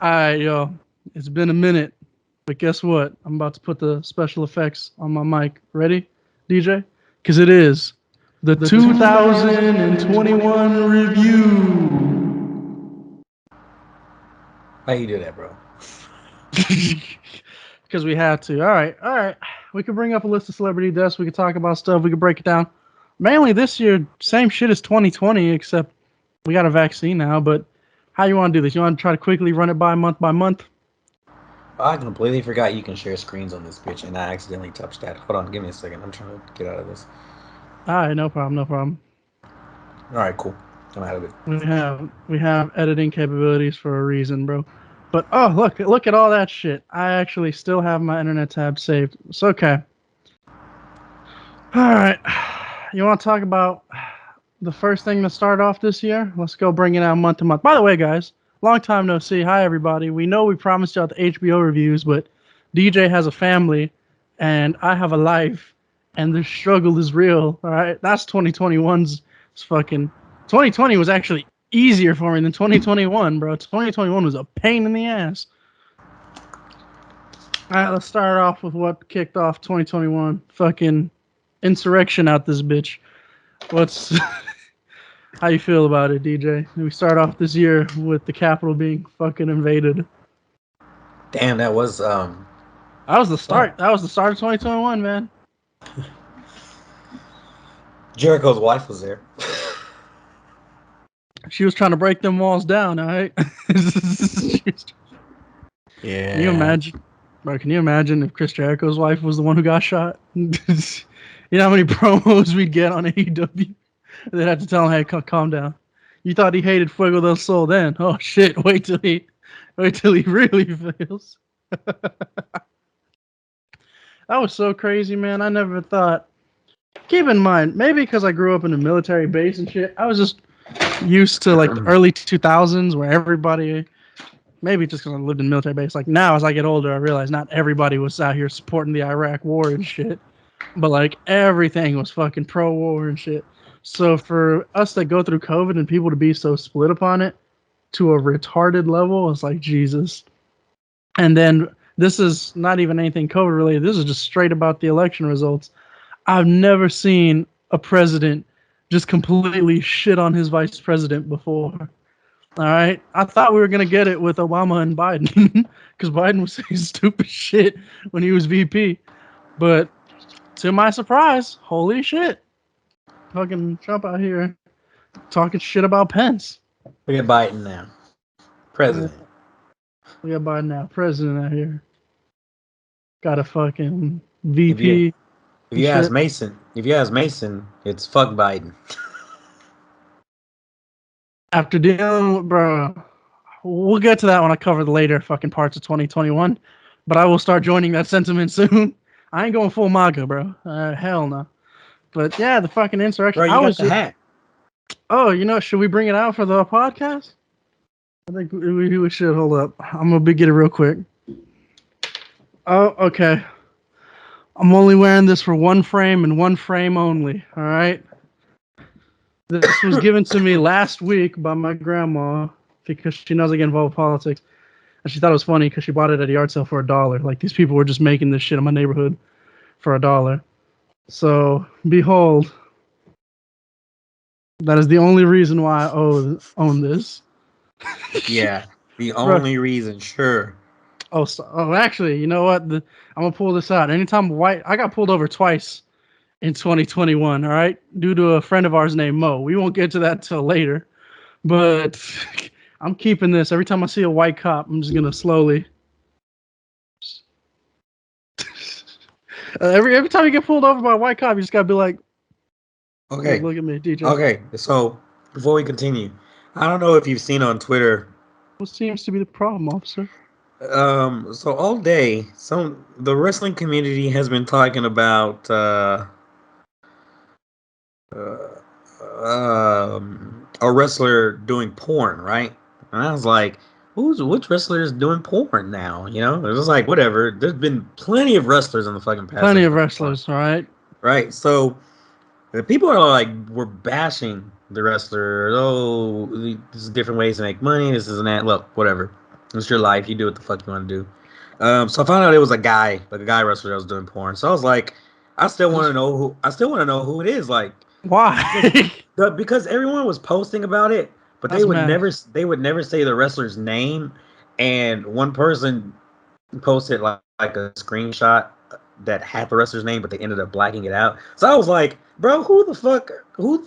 Alright, yo. It's been a minute, but guess what? I'm about to put the special effects on my mic. Ready, DJ? Because it is the 2021 review. How you do that, bro? Because we had to. All right. We could bring up a list of celebrity deaths. We could talk about stuff. We could break it down. Mainly this year, same shit as 2020, except we got a vaccine now. But how you want to do this? You want to try to quickly run it by month by month? I completely forgot you can share screens on this bitch, and I accidentally touched that. Hold on, give me a second. I'm trying to get out of this. All right, no problem, no problem. All right, cool. I'm out of it. We have editing capabilities for a reason, bro. But oh, look at all that shit. I actually still have my internet tab saved. It's okay. All right. You want to talk about the first thing to start off this year? Let's go bring it out month to month. By the way, guys, long time no see. Hi, everybody. We know we promised y'all the HBO reviews, but DJ has a family and I have a life, and the struggle is real. All right. That's 2021's fucking. 2020 was actually easier for me than 2021, bro. 2021 was a pain in the ass. All right, let's start off with what kicked off 2021. Fucking insurrection out this bitch. What's how you feel about it, DJ? We start off this year with the Capitol being fucking invaded. Damn, that was That was the oh, start. That was the start of 2021, man. Jericho's wife was there. She was trying to break them walls down. All right. Can you Yeah. imagine, bro? Can you imagine if Chris Jericho's wife was the one who got shot? You know how many promos we'd get on AEW? They'd have to tell him, "Hey, calm down. You thought he hated Fuego del Sol then? Oh shit! Wait till he really feels." That was so crazy, man. I never thought. Keep in mind, maybe because I grew up in a military base and shit, I was just used to like the early 2000s where everybody. Maybe just because I lived in a military base. Like now, as I get older, I realize not everybody was out here supporting the Iraq War and shit. But like everything was fucking pro war and shit. So for us to go through COVID and people to be so split upon it to a retarded level, it's like Jesus. And then this is not even anything COVID related. This is just straight about the election results. I've never seen a president just completely shit on his vice president before. All right. I thought we were going to get it with Obama and Biden because Biden was saying stupid shit when he was VP. But to my surprise, holy shit. Fucking Trump out here talking shit about Pence. Look at Biden now. Yeah, President. we got Biden now, president out here. Got a fucking If you VP if and you ask shit. Mason, it's fuck Biden. After dealing with, bro, we'll get to that when I cover the later fucking parts of 2021. But I will start joining that sentiment soon. I ain't going full MAGA, bro. Hell no. But yeah, the fucking insurrection. Bro, I you got was the just. hat. Oh, should we bring it out for the podcast? I think we should. Hold up. I'm gonna get it real quick. Oh, okay. I'm only wearing this for one frame and one frame only. All right. This was given to me last week by my grandma because she knows I get involved with politics, and she thought it was funny because she bought it at a yard sale for $1. Like these people were just making this shit in my neighborhood for $1. So behold, that is the only reason why I own this. Yeah. The Bro, only reason, sure. actually, you know what? I'm gonna pull this out. Anytime white, I got pulled over twice in 2021. All right, due to a friend of ours named Mo. We won't get to that till later. But I'm keeping this. Every time I see a white cop, I'm just gonna slowly. Every time you get pulled over by a white cop, you just gotta be like, Okay. look at me, DJ. Okay. So before we continue, I don't know if you've seen on Twitter. What seems to be the problem, officer? So all day, the wrestling community has been talking about a wrestler doing porn, right? And I was like, which wrestler is doing porn now? You know, it was like whatever. There's been plenty of wrestlers in the fucking past that Plenty have of done porn, wrestlers, all right. right? So the people are like, we're bashing the wrestler. Oh, this is different ways to make money. This is that. Look, whatever. It's your life. You do what the fuck you want to do. So I found out it was a guy wrestler that was doing porn. So I was like, I still want to know who it is. Like, why? because everyone was posting about it, but That's mad. they would never say the wrestler's name. And one person posted like a screenshot that had the wrestler's name, but they ended up blacking it out. So I was like, bro, who the fuck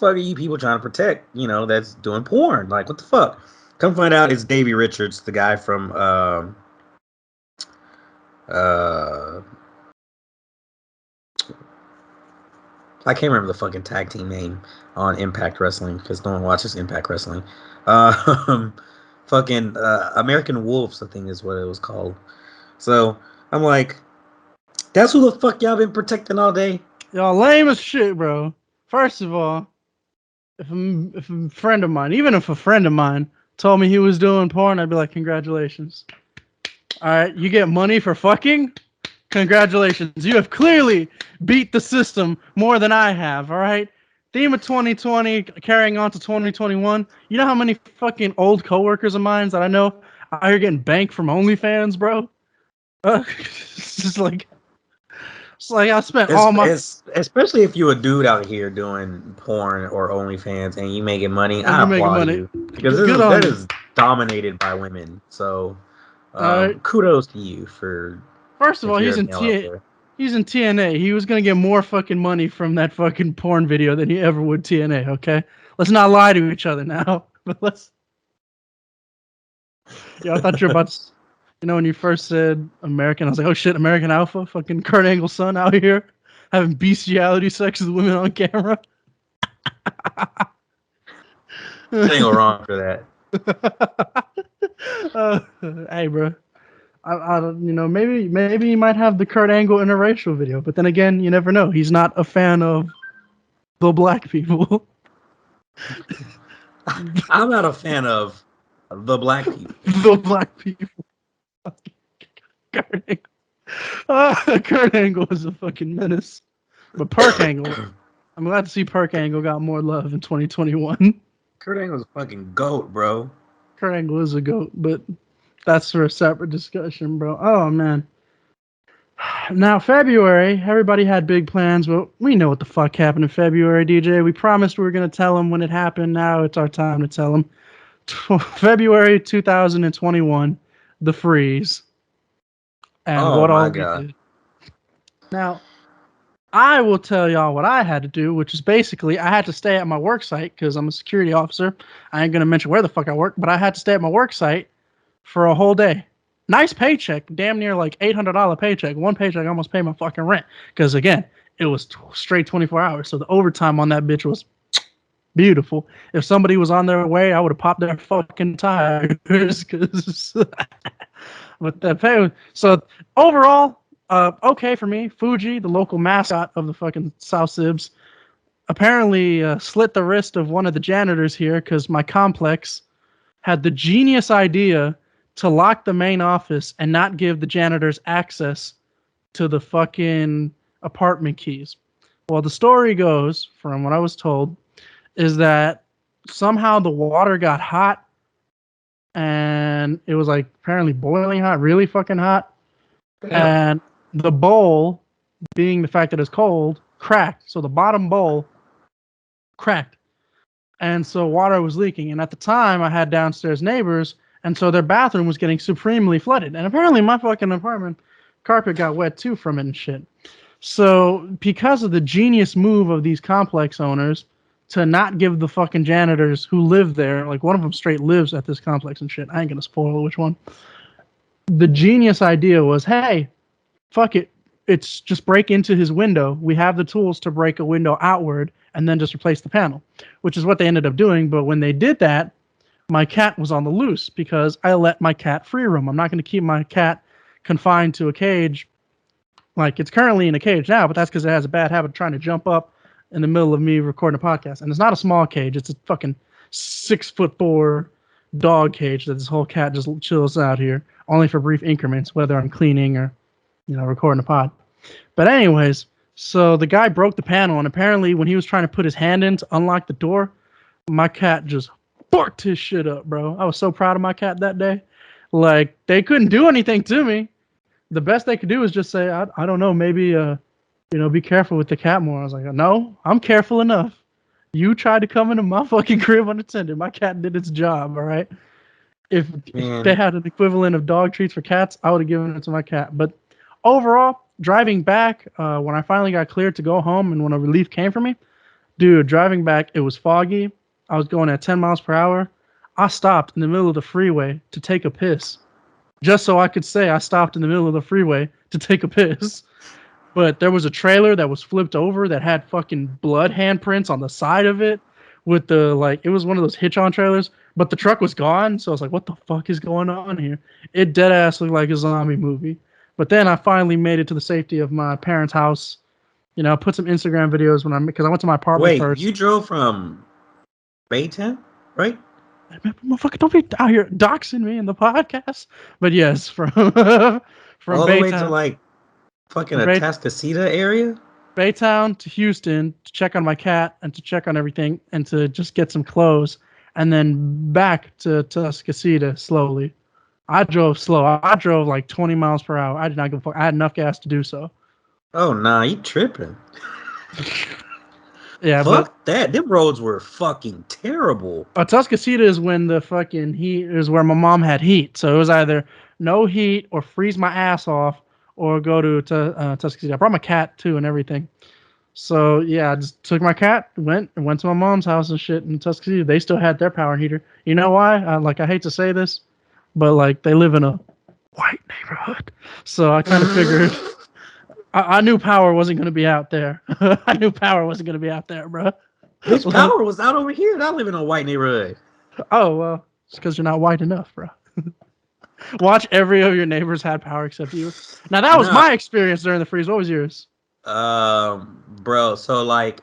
are you people trying to protect? You know, that's doing porn. Like, what the fuck? Come find out, it's Davey Richards, the guy from I can't remember the fucking tag team name on Impact Wrestling because no one watches Impact Wrestling. Fucking American Wolves, I think is what it was called. So I'm like, that's who the fuck y'all been protecting all day. Y'all lame as shit, bro. First of all, if a friend of mine, even if a friend of mine told me he was doing porn, I'd be like, congratulations. All right, you get money for fucking? Congratulations. You have clearly beat the system more than I have, all right? Theme of 2020 carrying on to 2021. You know how many fucking old coworkers of mine that I know out here getting banked from OnlyFans, bro? It's like I spent all my... Especially if you're a dude out here doing porn or OnlyFans and you making money, I applaud you. Because that is dominated by women. So kudos to you for... First of all, he's in TNA. He was gonna get more fucking money from that fucking porn video than he ever would TNA. Okay, let's not lie to each other now. But let's. Yeah, I thought you were about to. You know, when you first said American, I was like, oh shit, American Alpha, fucking Kurt Angle's son out here having bestiality sex with women on camera. Ain't go wrong for that. Hey, bro. I don't, you know, maybe he might have the Kurt Angle interracial video, but then again, you never know. He's not a fan of the black people. I'm not a fan of the black people. The black people. Kurt Angle. Kurt Angle is a fucking menace. But Perk Angle, I'm glad to see Perk Angle got more love in 2021. Kurt Angle's a fucking goat, bro. Kurt Angle is a goat, but that's for a separate discussion, bro. Oh, man. Now, February, everybody had big plans, but we know what the fuck happened in February, DJ. We promised we were going to tell them when it happened. Now it's our time to tell them. February 2021, the freeze. And what all we did. Now, I will tell y'all what I had to do, which is basically I had to stay at my work site because I'm a security officer. I ain't going to mention where the fuck I work, but I had to stay at my work site for a whole day. Nice paycheck, damn near like $800 paycheck. One paycheck almost paid my fucking rent because, again, it was straight 24 hours. So the overtime on that bitch was beautiful. If somebody was on their way, I would have popped their fucking tires. With that pay. So overall, okay for me. Fuji, the local mascot of the fucking South Sibs, apparently slit the wrist of one of the janitors here because my complex had the genius idea to lock the main office and not give the janitors access to the fucking apartment keys. Well, the story goes, from what I was told, is that somehow the water got hot and it was like apparently boiling hot, really fucking hot. Damn. And the bowl, being the fact that it's cold, cracked. So the bottom bowl cracked. And so water was leaking. And at the time, I had downstairs neighbors, and so their bathroom was getting supremely flooded. And apparently my fucking apartment carpet got wet too from it and shit. So because of the genius move of these complex owners to not give the fucking janitors who live there, like one of them straight lives at this complex and shit. I ain't gonna spoil which one. The genius idea was, hey, fuck it. It's just break into his window. We have the tools to break a window outward and then just replace the panel, which is what they ended up doing. But when they did that, my cat was on the loose because I let my cat free roam. I'm not going to keep my cat confined to a cage. Like, it's currently in a cage now, but that's because it has a bad habit of trying to jump up in the middle of me recording a podcast. And it's not a small cage. It's a fucking 6'4" dog cage that this whole cat just chills out here, only for brief increments, whether I'm cleaning or, you know, recording a pod. But anyways, so the guy broke the panel, and apparently when he was trying to put his hand in to unlock the door, my cat just barked his shit up, bro. I was so proud of my cat that day. Like they couldn't do anything to me. The best they could do was just say, I don't know, maybe be careful with the cat more. I was like, no, I'm careful enough. You tried to come into my fucking crib unattended. My cat did its job, all right? If they Man, had an equivalent of dog treats for cats, I would have given it to my cat. But overall, driving back, when I finally got cleared to go home and when a relief came for me, dude, driving back, it was foggy. I was going at 10 miles per hour. I stopped in the middle of the freeway to take a piss just so I could say I stopped in the middle of the freeway to take a piss. But there was a trailer that was flipped over that had fucking blood handprints on the side of it with the like it was one of those hitch on trailers, but the truck was gone, so I was like, what the fuck is going on here? It dead ass looked like a zombie movie. But then I finally made it to the safety of my parents' house. I put some Instagram videos because I went to my apartment wait, first. you drove from Baytown, right? Motherfucker, don't be out here doxing me in the podcast. But yes, from from All the way to Baytown, like fucking from a Bay, Tascasita area? Baytown to Houston to check on my cat and to check on everything and to just get some clothes and then back to Tuscasita slowly. I drove slow. I drove like 20 miles per hour. I did not give a fuck. I had enough gas to do so. Oh nah, you tripping. Yeah, but Fuck that. Them roads were fucking terrible. Tuscasita is when the fucking heat is where my mom had heat. So it was either no heat or freeze my ass off or go to Tuscasita. I brought my cat too and everything. So yeah, I just took my cat, went to my mom's house and shit in Tuscaloosa. They still had their power heater. You know why? I hate to say this, but like they live in a white neighborhood, so I kind of figured I knew power wasn't gonna be out there. I knew power wasn't gonna be out there, bro. Bitch, Like, power was out over here and I live in a white neighborhood. oh well, it's because you're not white enough, bro. Watch every of your neighbors had power except you. Now that was No. my experience during the freeze. What was yours? Bro, so like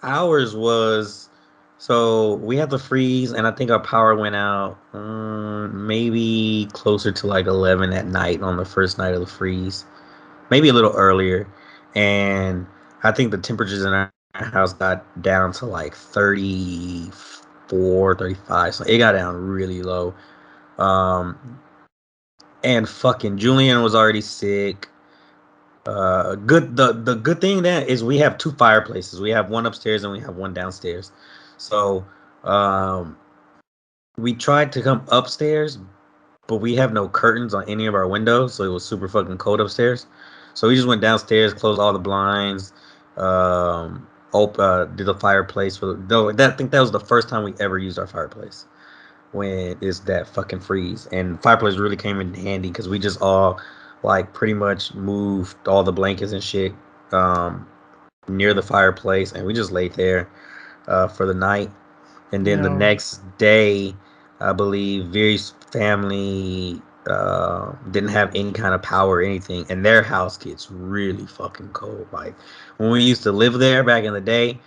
ours was so we had the freeze and I think our power went out maybe closer to like 11 at night on the first night of the freeze. Maybe a little earlier. And I think the temperatures in our house got down to like 34, 35. So it got down really low. Um and fucking Julian was already sick. Good. The good thing that is we have two fireplaces. We have one upstairs and we have one downstairs. So um, we tried to come upstairs, but we have no curtains on any of our windows, so it was super fucking cold upstairs. So we just went downstairs, closed all the blinds, did the fireplace for I think that was the first time we ever used our fireplace when it's that fucking freeze. And fireplace really came in handy because we just all like pretty much moved all the blankets and shit um, near the fireplace, and we just laid there for the night. And then the No. next day, I believe Viri's family didn't have any kind of power or anything, and their house gets really fucking cold. Like when we used to live there back in the day,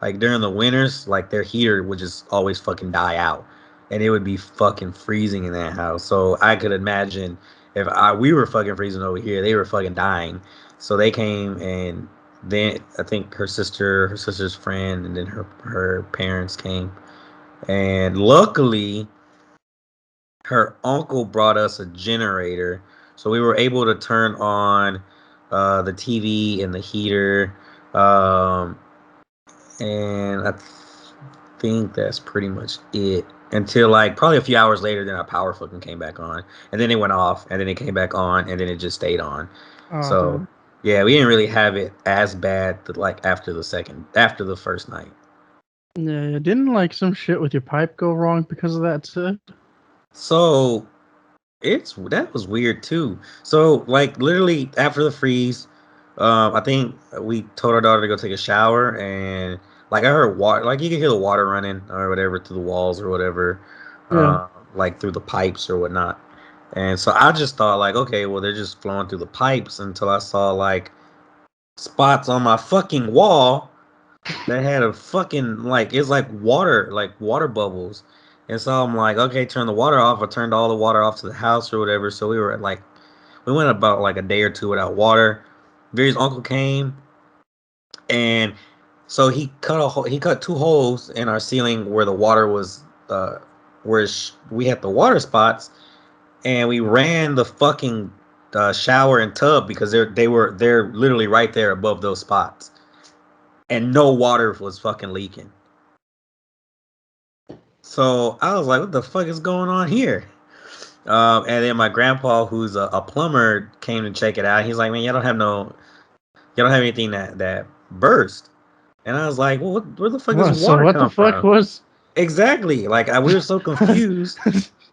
like during the winters, like their heater would just always fucking die out, and it would be fucking freezing in that house. So I could imagine if we were fucking freezing over here, they were fucking dying. So they came, and then I think her sister's friend, and then her parents came, and luckily her uncle brought us a generator, so we were able to turn on the TV and the heater. Um, and I think that's pretty much it until like probably a few hours later. Then our power fucking came back on, and then it went off, and then it came back on, and then it just stayed on. Oh So damn. yeah, we didn't really have it as bad like after the first night. Yeah, didn't like some shit with your pipe go wrong because of that too? So that was weird too. So like literally after the freeze, I think we told our daughter to go take a shower, and like I heard water, like you could hear the water running or whatever through the walls or whatever, Yeah. like through the pipes or whatnot. And so I just thought like, okay, well they're just flowing through the pipes until I saw like spots on my fucking wall that had a fucking like it's like water bubbles. And so I'm like, okay, turn the water off. I turned all the water off to the house or whatever. So we were at like we went about like a day or two without water. Viri's uncle came, and so he cut two holes in our ceiling where the water was we had the water spots, and we ran the fucking shower and tub because they're literally right there above those spots, and no water was fucking leaking. So I was like, "What the fuck is going on here?" And then my grandpa, who's a plumber, came to check it out. He's like, "Man, you don't have anything that burst." And I was like, "Well, where the fuck does So water what the come fuck from?" was? Exactly. Like we were so confused.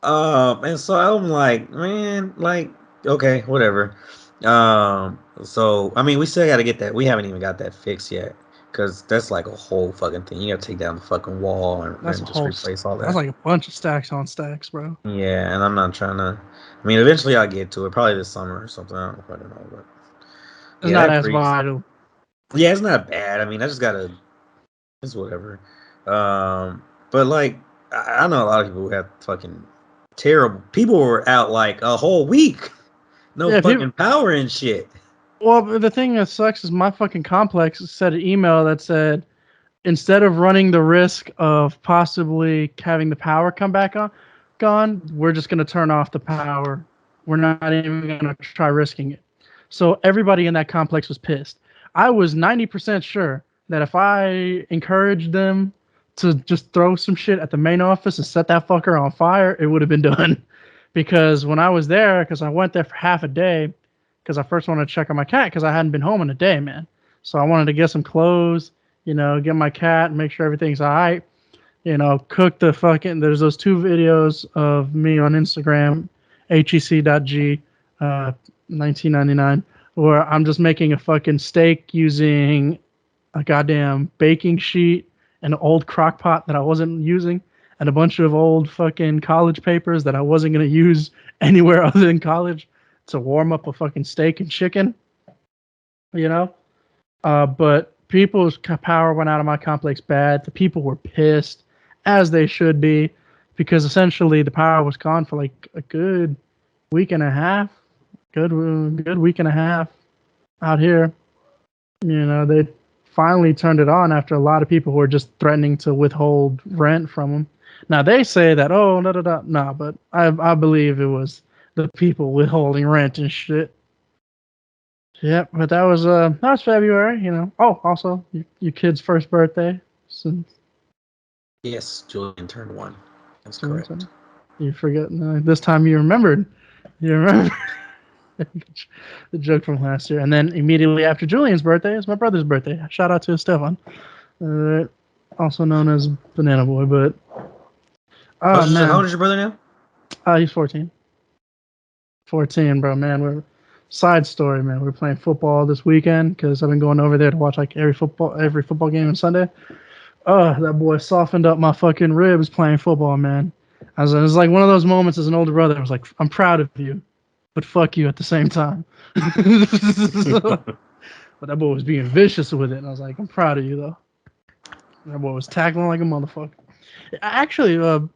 And so I'm like, man, like, okay, whatever. So I mean, we still got to get that. We haven't even got that fixed yet, because that's like a whole fucking thing. You got to take down the fucking wall That's a and just whole. replace all that. That's like a bunch of stacks on stacks, bro. Yeah, and I'm not trying to. I mean, eventually I'll get to it, probably this summer or something. I don't know, but It's yeah, not that as freaks. vital. Yeah, it's not bad. I mean, I just gotta. It's whatever. But like, I know a lot of people who have fucking terrible. People were out like a whole week, no Yeah, fucking power and shit. Well, the thing that sucks is my fucking complex sent an email that said, instead of running the risk of possibly having the power come back gone, we're just going to turn off the power. We're not even going to try risking it. So everybody in that complex was pissed. I was 90% sure that if I encouraged them to just throw some shit at the main office and set that fucker on fire, it would have been done. Because when I was there, because I went there for half a day, because I first wanted to check on my cat because I hadn't been home in a day, man. So I wanted to get some clothes, get my cat and make sure everything's all right. Cook the fucking. There's those 2 videos of me on Instagram, H.E.C.G, 1999, where I'm just making a fucking steak using a goddamn baking sheet, an old crock pot that I wasn't using, and a bunch of old fucking college papers that I wasn't going to use anywhere other than college to warm up a fucking steak and chicken, you know? But people's power went out of my complex bad. The people were pissed, as they should be, because essentially the power was gone for like a good week and a half. Good week and a half out here. They finally turned it on after a lot of people were just threatening to withhold rent from them. Now they say that, oh, no, but I believe it was the people withholding rent and shit. Yep, but that was February, Oh, also your kid's first birthday. So, Yes, Julian turned 1. That's correct. You forget this time you remembered. You remember the joke from last year, and then immediately after Julian's birthday is my brother's birthday. Shout out to Stefan, also known as Banana Boy. But How old is your brother now? He's 14. 14, bro, man. We're side story, man. We're playing football this weekend because I've been going over there to watch like every football game on Sunday. That boy softened up my fucking ribs playing football, man. It was like one of those moments as an older brother. I was like, I'm proud of you, but fuck you at the same time. But that boy was being vicious with it, and I was like, I'm proud of you though. That boy was tackling like a motherfucker. Actually,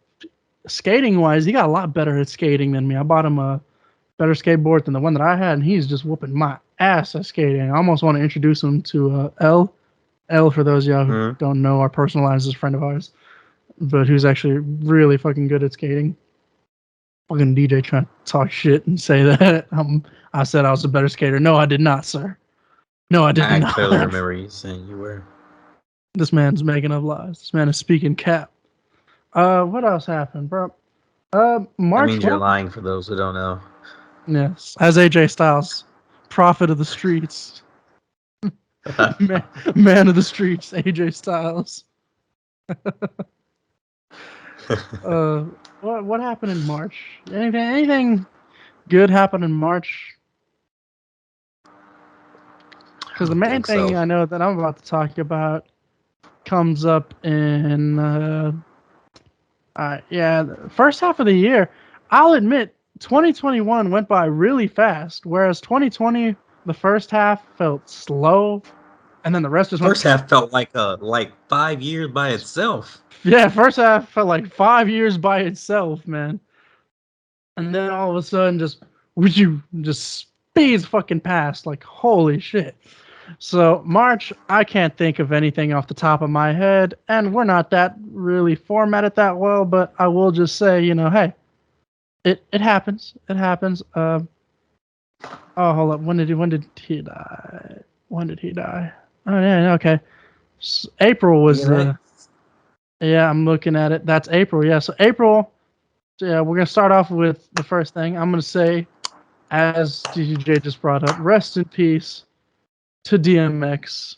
skating wise, he got a lot better at skating than me. I bought him a better skateboard than the one that I had, and he's just whooping my ass at skating. I almost want to introduce him to L. L, for those of y'all who don't know, our personal lives is a friend of ours, but who's actually really fucking good at skating. Fucking DJ trying to talk shit and say that I said I was a better skater. No, I did not, sir. No, I did not. I clearly remember you saying you were. This man's making up lies. This man is speaking cap. What else happened, bro? March. That means you're lying for those who don't know. Yes, as AJ Styles, prophet of the streets, man of the streets, AJ Styles. What happened in March? Anything good happened in March? Because the main thing I know that I'm about to talk about comes up in the first half of the year. I'll admit 2021 went by really fast, whereas 2020, the first half felt slow, and then the rest just first half felt like 5 years by itself. Yeah, first half felt like 5 years by itself, man. And then all of a sudden, just speeds fucking past, like holy shit. So March, I can't think of anything off the top of my head, and we're not that really formatted that well, but I will just say, hey, It happens. It happens. Oh, hold up. When did he die? When did he die? Oh yeah, okay. April was DMX. yeah, I'm looking at it. That's April. Yeah, so April. Yeah, we're gonna start off with the first thing. I'm gonna say, as DJ just brought up, rest in peace to DMX.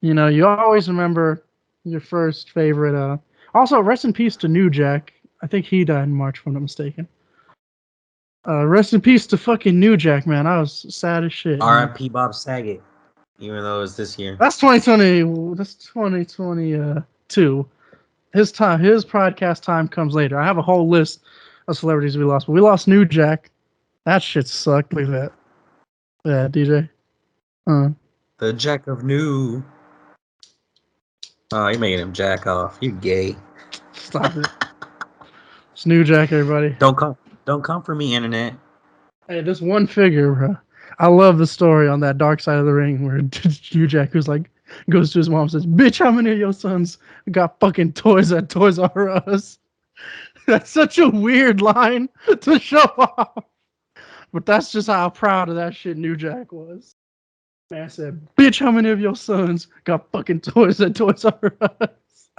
You know, you always remember your first favorite. Also, rest in peace to New Jack. I think he died in March, if I'm not mistaken. Rest in peace to fucking New Jack, man. I was sad as shit, man. R.I.P. Bob Saget. Even though it's this year. That's 2020. That's 2022. His time, his podcast time comes later. I have a whole list of celebrities we lost, but we lost New Jack. That shit sucked. Look at that. Yeah, DJ. The Jack of New. Oh, you're making him jack off. You gay. Stop it. It's New Jack, everybody. Don't come for me, internet. Hey, this one figure, bro. I love the story on that Dark Side of the Ring where New Jack, who's like, goes to his mom and says, "Bitch, how many of your sons got fucking toys at Toys R Us?" That's such a weird line to show off. But that's just how proud of that shit New Jack was. Man said, "Bitch, how many of your sons got fucking toys at Toys R Us?"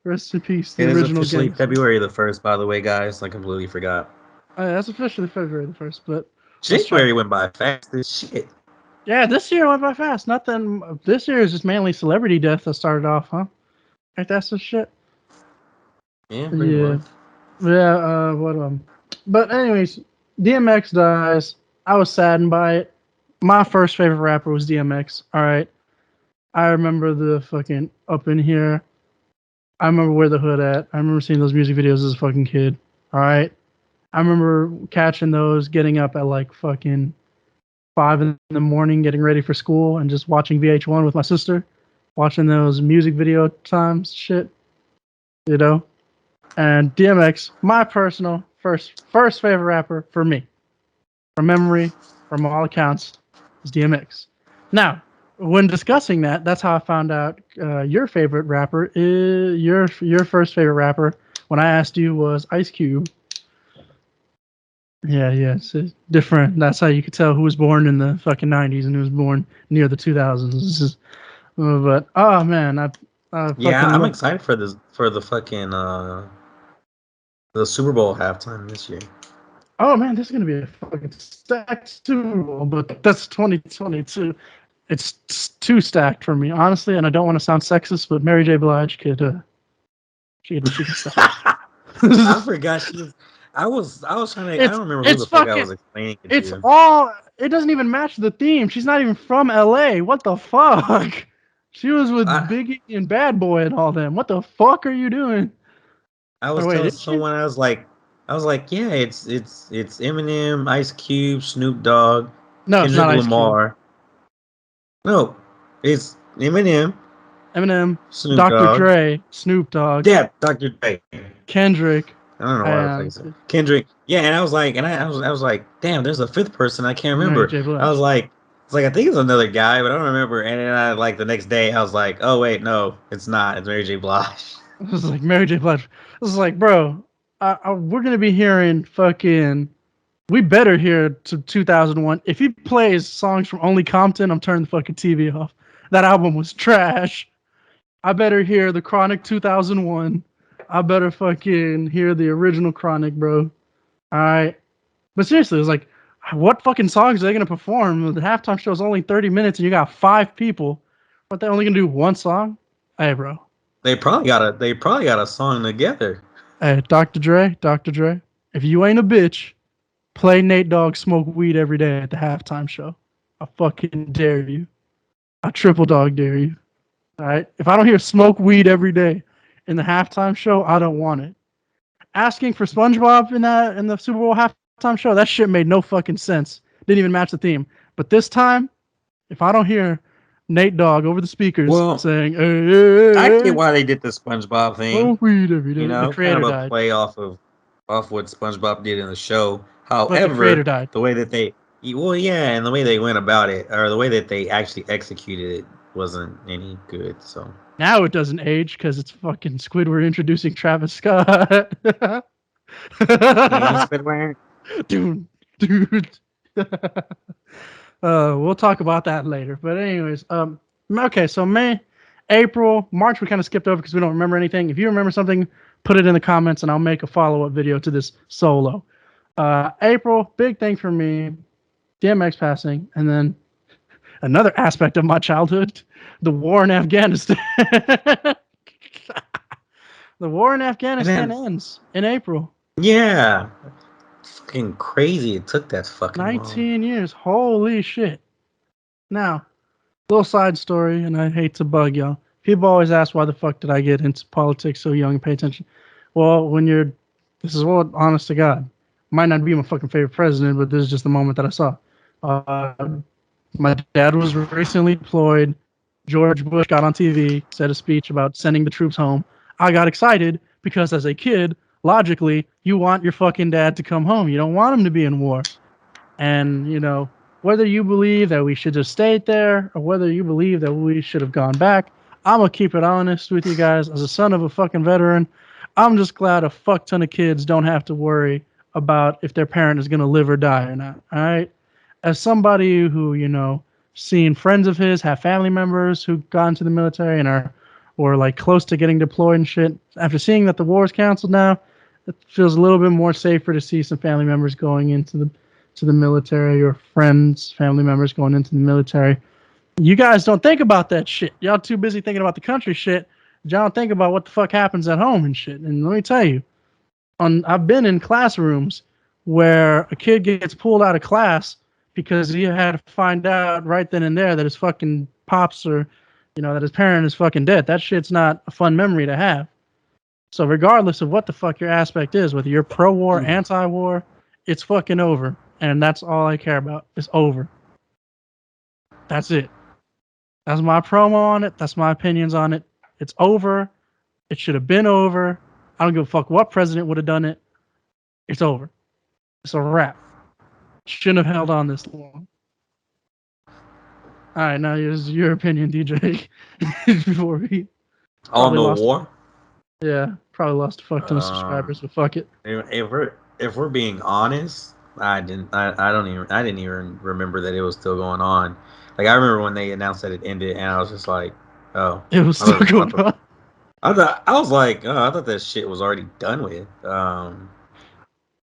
Rest in peace, the It is original officially game. February the 1st, by the way, guys. I completely forgot. That's officially February the 1st, but January went by fast as shit. yeah, this year went by fast. Nothing. This year is just mainly celebrity death that started off, huh? Ain't that some shit? Yeah, pretty much. Yeah. But anyways, DMX dies. I was saddened by it. My first favorite rapper was DMX. All right. I remember the fucking Up in Here. I remember Where the Hood At. I remember seeing those music videos as a fucking kid. All right. I remember catching those, getting up at like fucking 5 in the morning, getting ready for school, and just watching VH1 with my sister, watching those music video times, shit, you know. And DMX, my personal first favorite rapper for me, from memory, from all accounts, is DMX. Now, when discussing that, that's how I found out your favorite rapper is your first favorite rapper. When I asked you was Ice Cube. Yeah, it's different. That's how you could tell who was born in the fucking 90s and who was born near the 2000s. This is, but oh man, I Yeah, fucking I'm love. excited for the fucking the Super Bowl halftime this year. Oh man, this is gonna be a fucking stacked Super Bowl, but that's 2022. It's too stacked for me, honestly, and I don't want to sound sexist, but Mary J. Blige she could stack. I forgot she was. I was trying to. I don't remember who It's the fuck I fucking was explaining it it's to. all it doesn't even match the theme. She's not even from LA. What the fuck? She was with I Biggie and Bad Boy and all them. What the fuck are you doing? I Oh was wait, telling is she? someone I was like, yeah, it's Eminem, Ice Cube, Snoop Dogg, No, it's not Kendrick Ice Cube. Lamar. No, it's Eminem, Eminem, Snoop Dr. Dogg. Dre, Snoop Dogg, Yeah, Dr. Dre. Kendrick, I don't know why the fuck I and said Kendrick. Yeah, and I was like, I was like, damn, there's a fifth person I can't Mary remember. J. I was Blige. like, it's like I think it's another guy, but I don't remember. And then I like the next day, I was like, oh wait, no, it's not. It's Mary J. Blige. This is like Mary J. Blige. This is like, bro, we're gonna be hearing fucking. We better hear to 2001. If he plays songs from Only Compton, I'm turning the fucking TV off. That album was trash. I better hear the Chronic 2001. I better fucking hear the original Chronic, bro. All right. But seriously, it's like, what fucking songs are they gonna perform? The halftime show is only 30 minutes, and you got 5 people. What, they only gonna do one song? Hey, bro. They probably got a song together. Hey, Dr. Dre. If you ain't a bitch, play Nate Dogg smoke weed every day at the halftime show. I fucking dare you. I triple dog dare you. All right. If I don't hear smoke weed every day in the halftime show, I don't want it. Asking for SpongeBob in the Super Bowl halftime show, that shit made no fucking sense. Didn't even match the theme. But this time, if I don't hear Nate Dogg over the speakers Well, saying, "Hey, hey, I hey, get hey, why they did the SpongeBob thing. smoke weed every You day," the know, kind creator of a died. play off what SpongeBob did in the show. But the creator However, died. the way that well, yeah, and the way they went about it, or the way that they actually executed it, wasn't any good. So Now it doesn't age because it's fucking Squidward introducing Travis Scott. dude, dude. We'll talk about that later. But anyways, okay. So May, April, March, we kind of skipped over because we don't remember anything. If you remember something, put it in the comments, and I'll make a follow-up video to this solo. April, big thing for me, DMX passing, and then another aspect of my childhood, the war in Afghanistan. The war in Afghanistan ends in April. Yeah. Fucking crazy. It took that fucking 19 years. Holy shit. Now, little side story, and I hate to bug y'all. People always ask why the fuck did I get into politics so young and pay attention. Well, this is what, honest to God, might not be my fucking favorite president, but this is just the moment that I saw. My dad was recently deployed. George Bush got on TV, said a speech about sending the troops home. I got excited because as a kid, logically, you want your fucking dad to come home. You don't want him to be in war. And, whether you believe that we should have stayed there or whether you believe that we should have gone back, I'm going to keep it honest with you guys. As a son of a fucking veteran, I'm just glad a fuck ton of kids don't have to worry about if their parent is going to live or die or not. All right? As somebody who, seen friends of his have family members who got into the military and are or like close to getting deployed and shit, after seeing that the war is canceled now, it feels a little bit more safer to see some family members going into the military or friends, family members going into the military. You guys don't think about that shit. Y'all too busy thinking about the country shit. Y'all don't think about what the fuck happens at home and shit. And let me tell you, I've been in classrooms where a kid gets pulled out of class because he had to find out right then and there that his fucking pops or, that his parent is fucking dead. That shit's not a fun memory to have. So regardless of what the fuck your aspect is, whether you're pro-war, anti-war, it's fucking over. And that's all I care about. It's over. That's it. That's my promo on it. That's my opinions on it. It's over. It should have been over. I don't give a fuck what president would have done it. It's over. It's a wrap. Shouldn't have held on this long. All right, now here's your opinion, DJ. Before we on the war. Yeah, probably lost a fuck ton of subscribers, but fuck it. If we're being honest, I didn't even remember that it was still going on. Like I remember when they announced that it ended, and I was just like, oh, it was still going on. I thought that shit was already done with.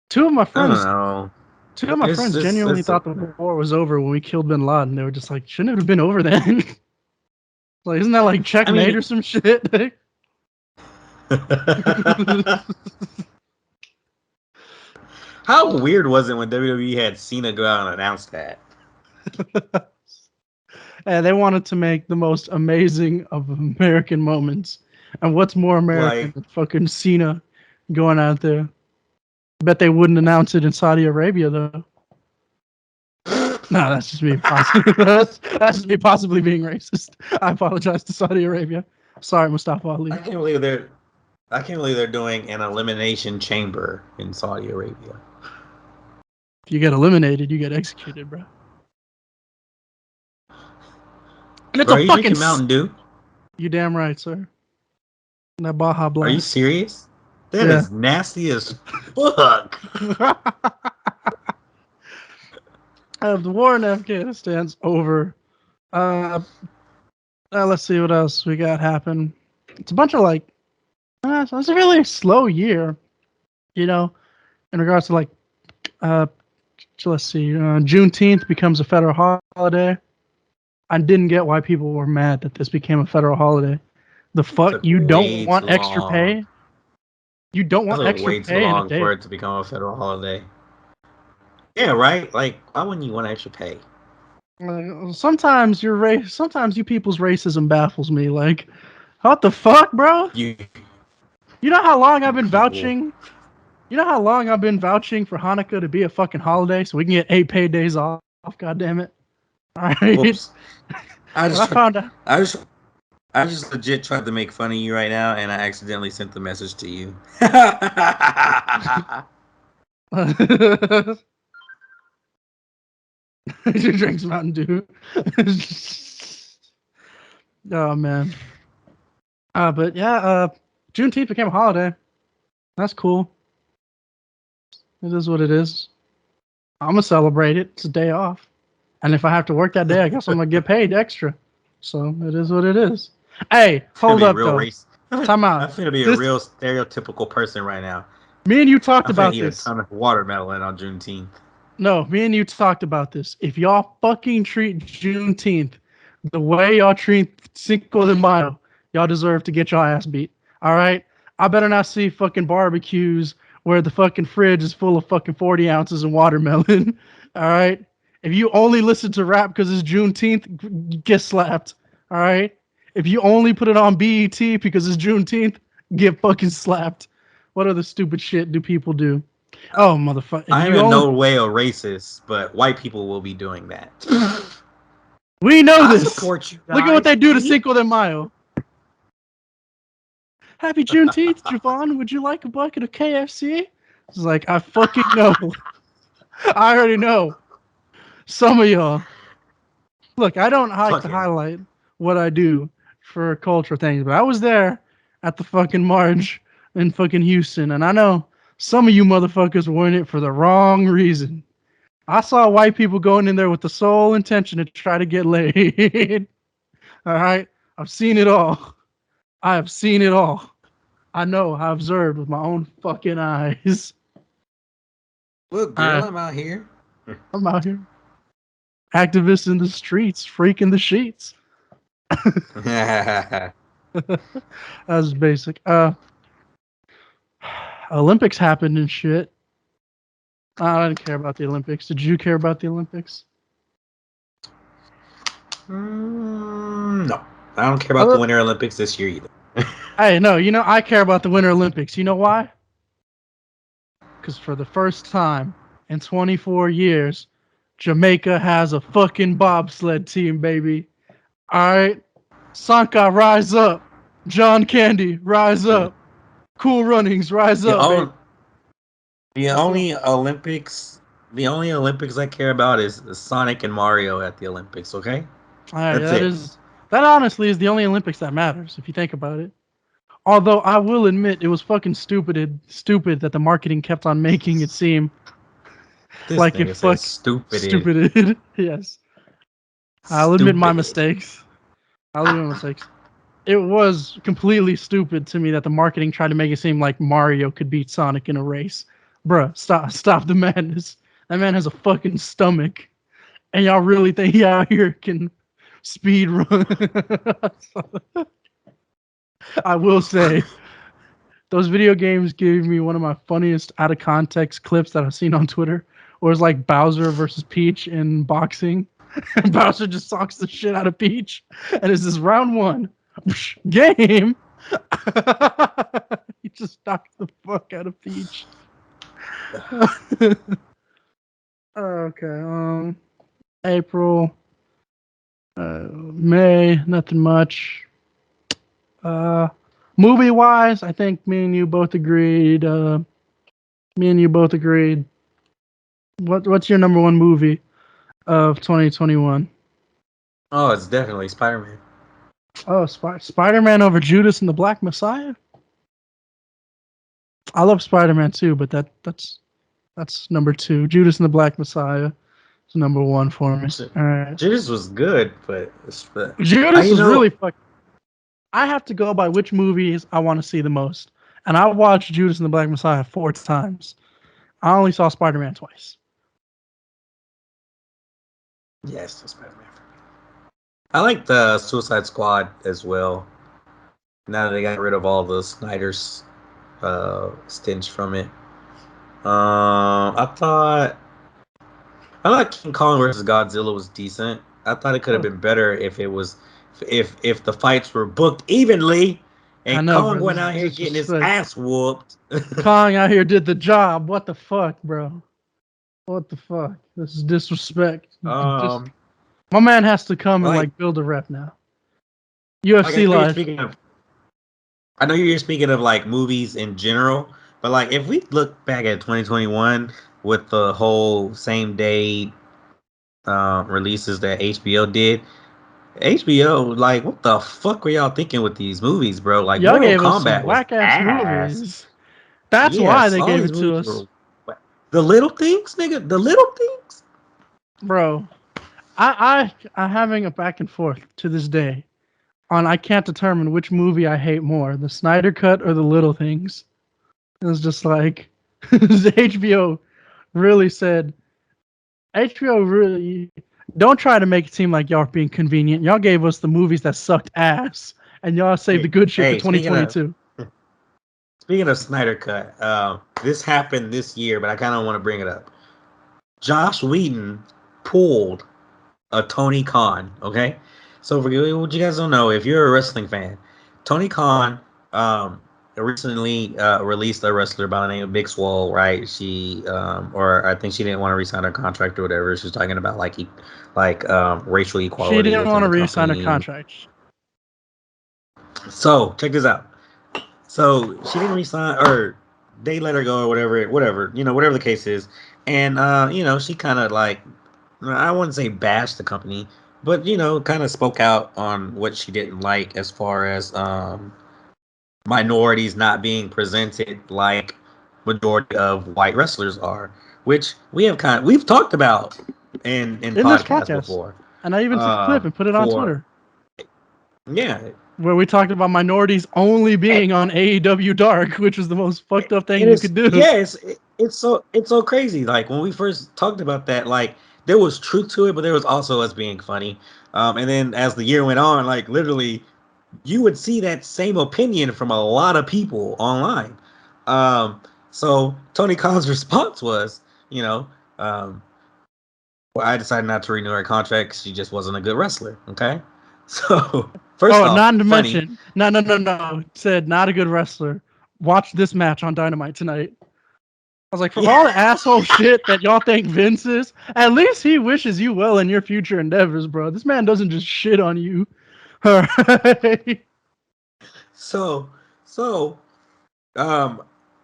Two of my friends. I don't know. Two of my friends genuinely thought the war was over when we killed Bin Laden. They were just like, shouldn't it have been over then? Like, isn't that like checkmate or some shit? How weird was it when WWE had Cena go out and announce that? And they wanted to make the most amazing of American moments. And what's more American than fucking Cena going out there? Bet they wouldn't announce it in Saudi Arabia, though. No, that's just me. That's just me possibly being racist. I apologize to Saudi Arabia. Sorry, Mustafa Ali. I can't believe they're doing an elimination chamber in Saudi Arabia. If you get eliminated, you get executed, bro. And it's a fucking Mountain Dew. You damn right, sir. That Baja Blast. Are you serious? That is nasty as fuck. The war in Afghanistan's over. Let's see what else we got happen. It's a bunch of so it's a really slow year, in regards to let's see, Juneteenth becomes a federal holiday. I didn't get why people were mad that this became a federal holiday. The fuck? You don't want extra pay? You don't want extra pay? Way too long for it to become a federal holiday. Yeah, right? Like, why wouldn't you want extra pay? Sometimes you people's racism baffles me. Like, what the fuck, bro? You know how long I've been vouching? You know how long I've been vouching for Hanukkah to be a fucking holiday so we can get 8 paid days off? God damn it! All right. Whoops. I just legit tried to make fun of you right now, and I accidentally sent the message to you. She drinks Mountain Dew. Oh man. But yeah, Juneteenth became a holiday. That's cool. It is what it is. I'm gonna celebrate it. It's a day off, and if I have to work that day, I guess I'm gonna get paid extra. So it is what it is. Hey, hold Be up real though. race. Time I'm out. finna be a This real stereotypical person right now. Me and you talked I'm finna about eat a this. ton of watermelon on Juneteenth. No, me and you talked about this. If y'all fucking treat Juneteenth the way y'all treat Cinco de Mayo, y'all deserve to get your ass beat. All right? I better not see fucking barbecues where the fucking fridge is full of fucking 40 ounces of watermelon. All right? If you only listen to rap because it's Juneteenth, get slapped. All right? If you only put it on BET because it's Juneteenth, get fucking slapped. What other stupid shit do people do? Oh, motherfucker. If I am you in only no way a racist, but white people will be doing that. We know I this. support you Look at what guys. they do to Cinco de Mayo. Happy Juneteenth, Javon. Would you like a bucket of KFC? It's like, I fucking know. I already know. Some of y'all. Look, I don't like to Fucking. highlight what I do for cultural things, but I was there at the fucking march in fucking Houston, and I know some of you motherfuckers were in it for the wrong reason. I saw white people going in there with the sole intention to try to get laid. All right? I've seen it all. I have seen it all. I know. I observed with my own fucking eyes. Look, girl, I'm out here. I'm out here. Activists in the streets, freaking the sheets. That's basic. Olympics happened and shit. I didn't care about the Olympics. Did you care about the Olympics? No, I don't care about the Winter Olympics this year either. Hey, no, I care about the Winter Olympics. You know why? Because for the first time in 24 years, Jamaica has a fucking bobsled team, baby. All right? Sanka, rise up. John Candy, rise up. Cool Runnings, rise up, baby. The only Olympics I care about is Sonic and Mario at the Olympics. Okay, All that's right, it. that honestly is the only Olympics that matters if you think about it. Although I will admit it was fucking stupid that the marketing kept on making it seem This like thing it says stupid. stupid. Yes, I'll admit my Stupid. mistakes. It was completely stupid to me that the marketing tried to make it seem like Mario could beat Sonic in a race. Bruh, stop the madness. That man has a fucking stomach. And y'all really think he out here can speed run? I will say, those video games gave me one of my funniest out of context clips that I've seen on Twitter. Where it's like Bowser versus Peach in boxing. And Bowser just socks the shit out of Peach. And it's this round one game. He just knocked the fuck out of Peach. Okay. April. May. Nothing much. Movie wise, I think me and you both agreed. What's your number one movie of 2021? Oh, it's definitely Spider-Man. Oh, Spider-Man over Judas and the Black Messiah. I love Spider-Man too, but that's number two. Judas and the Black Messiah is number one for me. All right. Judas was good, but Judas was really fucking. I have to go by which movies I want to see the most, and I watched Judas and the Black Messiah 4 times. I only saw Spider-Man twice. Yes, yeah, Spider-Man. I like the Suicide Squad as well. Now that they got rid of all the Snyder's stench from it. I thought King Kong versus Godzilla was decent. I thought it could have been better if it was if the fights were booked evenly and Kong went out here getting his ass whooped. Kong out here did the job. What the fuck, bro? What the fuck? This is disrespect. My man has to come and build a rep now. UFC live. I know you're speaking of like movies in general, but like if we look back at 2021 with the whole same day releases that HBO did, HBO, like, what the fuck were y'all thinking with these movies, bro? Like, y'all Mortal gave us Kombat some was whack ass movies. That's why they gave it to us. The little things, nigga. The little things. Bro, I'm having a back and forth to this day on I can't determine which movie I hate more, the Snyder Cut or the Little Things. It was just like HBO really said, HBO really don't try to make it seem like y'all are being convenient. Y'all gave us the movies that sucked ass, and y'all saved the good shit for 2022. Speaking of Snyder Cut, this happened this year, but I kind of want to bring it up. Josh Whedon pulled a Tony Khan. Okay, so for what you guys don't know, if you're a wrestling fan, Tony Khan recently released a wrestler by the name of Big Swole. Right? She or I think she didn't want to re-sign her contract or whatever. She was talking about racial equality. She didn't want to re-sign her contract. So check this out. So she didn't resign, or they let her go, or whatever, whatever the case is. And she kind of I wouldn't say bashed the company, but kind of spoke out on what she didn't like as far as minorities not being presented like majority of white wrestlers are, which we've talked about in podcasts before. And I even took a clip and put it on Twitter. Yeah. Where we talked about minorities only being on AEW Dark, which was the most fucked up thing you could do. Yeah, it's so crazy. Like when we first talked about that, there was truth to it, but there was also us being funny. And then as the year went on, literally, you would see that same opinion from a lot of people online. So Tony Khan's response was, well, I decided not to renew her contract because she just wasn't a good wrestler. Okay, so. First off, not to mention, no. Said not a good wrestler. Watch this match on Dynamite tonight. I was like, for all the asshole shit that y'all think Vince is, at least he wishes you well in your future endeavors, bro. This man doesn't just shit on you. All right. So, I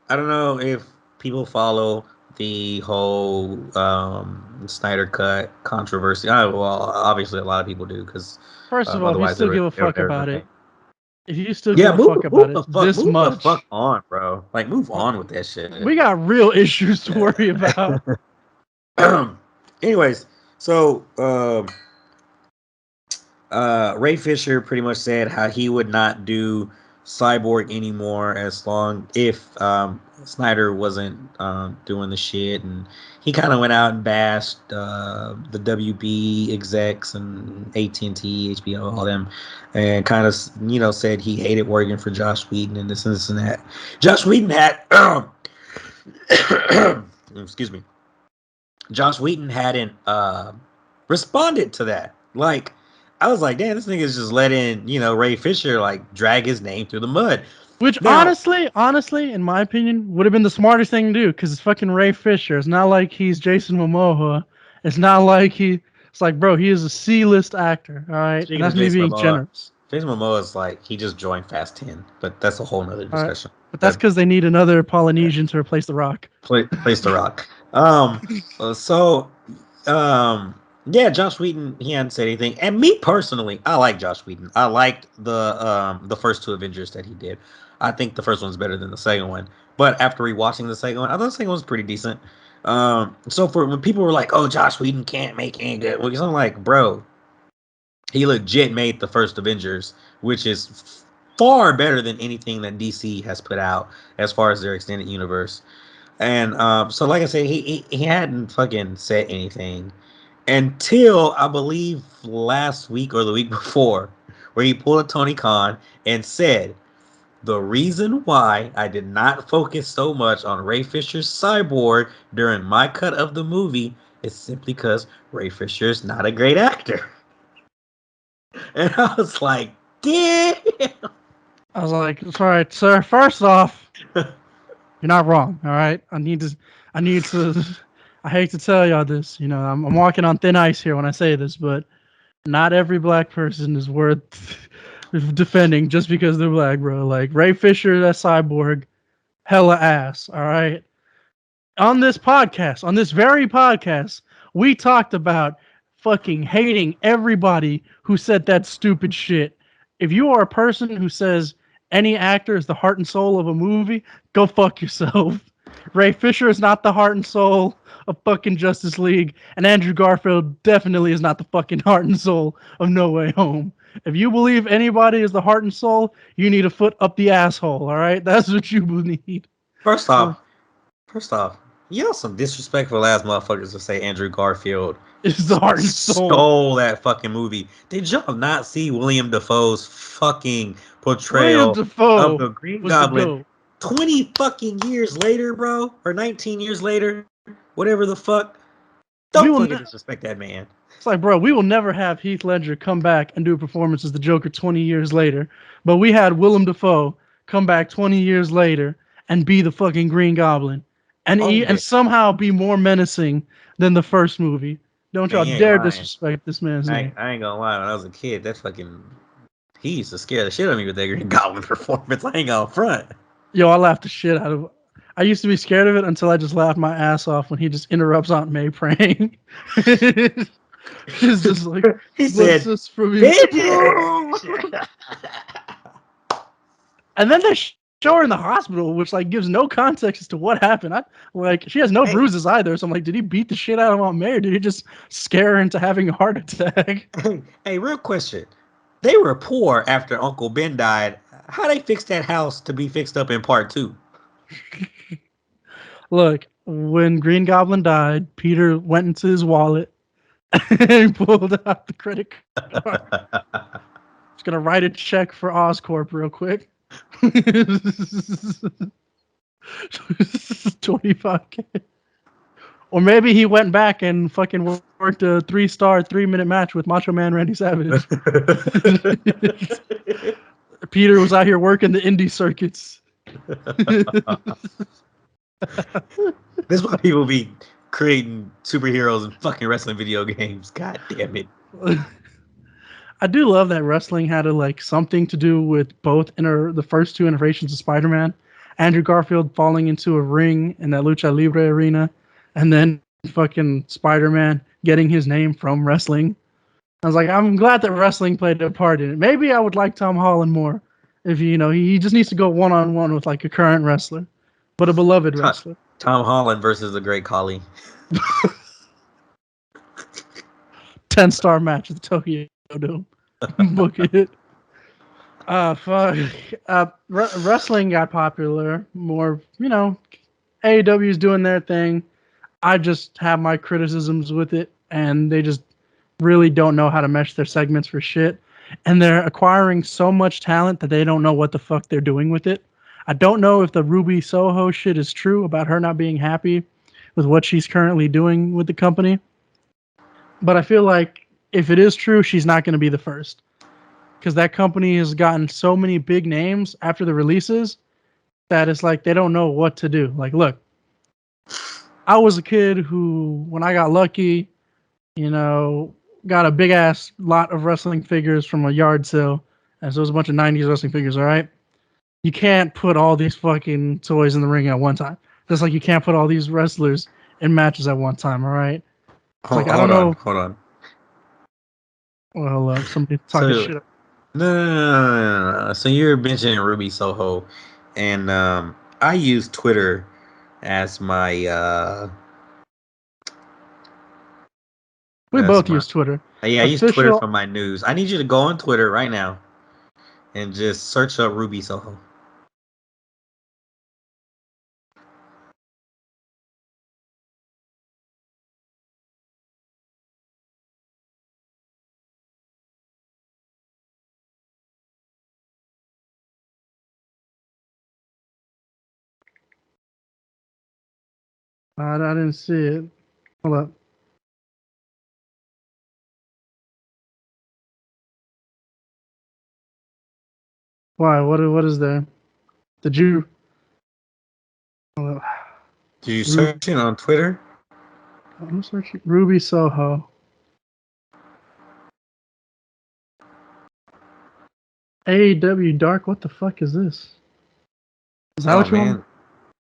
don't know if people follow the whole Snyder Cut controversy. Well, obviously a lot of people do because. First of all, if you still give a fuck about it, if you still give a fuck about it this much, move the fuck on, bro. Move on with that shit. We got real issues to worry about. Anyways, so Ray Fisher pretty much said how he would not do Cyborg anymore as long if Snyder wasn't doing the shit, and he kind of went out and bashed the WB execs and AT&T, HBO, all them, and kind of said he hated working for Josh Whedon and this and this and that. Josh Whedon had excuse me. Josh Whedon hadn't responded to that. I was like, damn, this nigga's just letting, Ray Fisher, drag his name through the mud. Which, now, honestly, in my opinion, would have been the smartest thing to do, because it's fucking Ray Fisher. It's not like he's Jason Momoa. It's not like it's like, bro, he is a C-list actor, all right? And that's me being generous. Jason Momoa is he just joined Fast 10, but that's a whole nother discussion. Right. But that's because they need another Polynesian to replace The Rock. Place The Rock. Yeah, Josh Whedon, he hadn't said anything. And me personally, I like Josh Whedon. I liked the first two Avengers that he did. I think the first one's better than the second one. But after rewatching the second one, I thought the second one was pretty decent. So for when people were like, oh, Josh Whedon can't make any good, because I'm like, bro, he legit made the first Avengers, which is far better than anything that DC has put out as far as their extended universe. And so like I said, he hadn't fucking said anything until I believe last week or the week before, where he pulled a Tony Khan and said, the reason why I did not focus so much on Ray Fisher's Cyborg during my cut of the movie is simply because Ray Fisher is not a great actor. And I was like, damn. I was like, all right, sir, first off, you're not wrong, all right? I need to I hate to tell y'all this, I'm walking on thin ice here when I say this, but not every black person is worth defending just because they're black, bro. Ray Fisher, that Cyborg, hella ass, all right? On this very podcast, we talked about fucking hating everybody who said that stupid shit. If you are a person who says any actor is the heart and soul of a movie, go fuck yourself. Ray Fisher is not the heart and soul of fucking Justice League, and Andrew Garfield definitely is not the fucking heart and soul of No Way Home. If you believe anybody is the heart and soul, you need a foot up the asshole, all right? That's what you need. First off, y'all some disrespectful ass motherfuckers to say Andrew Garfield It's the heart and soul. stole that fucking movie. Did y'all not see William Dafoe's fucking portrayal of the Green Goblin 20 fucking years later, bro? Or 19 years later? Whatever the fuck. Don't fucking disrespect that man. It's like, bro, we will never have Heath Ledger come back and do a performance as the Joker 20 years later. But we had Willem Dafoe come back 20 years later and be the fucking Green Goblin. And somehow be more menacing than the first movie. Don't y'all dare disrespect this man's name. I ain't gonna lie, when I was a kid, that fucking... He used to scare the shit out of me with that Green Goblin performance. I ain't gonna front. Yo, I laughed the shit out of it. I used to be scared of it until I just laughed my ass off when he just interrupts Aunt May praying. He's just like, he said, this from you? And then they show her in the hospital, which like gives no context as to what happened. She has no bruises either, so I'm like, did he beat the shit out of Aunt May, or did he just scare her into having a heart attack? Hey, real question. They were poor after Uncle Ben died. How they fix that house to be fixed up in part 2? Look, when Green Goblin died, Peter went into his wallet and pulled out the credit card. Just gonna write a check for Oscorp real quick. 25K. Or maybe he went back and fucking worked a 3-star 3-minute match with Macho Man Randy Savage. Peter was out here working the indie circuits. This is why people be creating superheroes and fucking wrestling video games. God damn it. I do love that wrestling had something to do with both the first 2 iterations of Spider-Man. Andrew Garfield falling into a ring in that Lucha Libre arena, and then fucking Spider-Man getting his name from wrestling. I was like, I'm glad that wrestling played a part in it. Maybe I would like Tom Holland more if he just needs to go one-on-one with a current wrestler, but a beloved wrestler. Tom Holland versus the Great Khali. 10-star match at the Tokyo Dome. Book it. Fuck. Wrestling got popular more. AEW is doing their thing. I just have my criticisms with it, and they just really don't know how to mesh their segments for shit. And they're acquiring so much talent that they don't know what the fuck they're doing with it. I don't know if the Ruby Soho shit is true about her not being happy with what she's currently doing with the company. But I feel like if it is true, she's not going to be the first. Because that company has gotten so many big names after the releases that it's like they don't know what to do. Like, look, I was a kid who, when I got lucky, got a big ass lot of wrestling figures from a yard sale. And so it was a bunch of 90s wrestling figures, all right? You can't put all these fucking toys in the ring at one time. Just like you can't put all these wrestlers in matches at one time, all right? Hold on. Well, somebody talking shit. No. So you're mentioning Ruby Soho, and I use Twitter as my. We both use Twitter. Yeah, I use Twitter for my news. I need you to go on Twitter right now and just search up Ruby Soho. I didn't see it. Hold up. Why? What is there? Did you? Did you search it on Twitter? I'm searching Ruby Soho. AEW Dark. What the fuck is this? Is that what you want?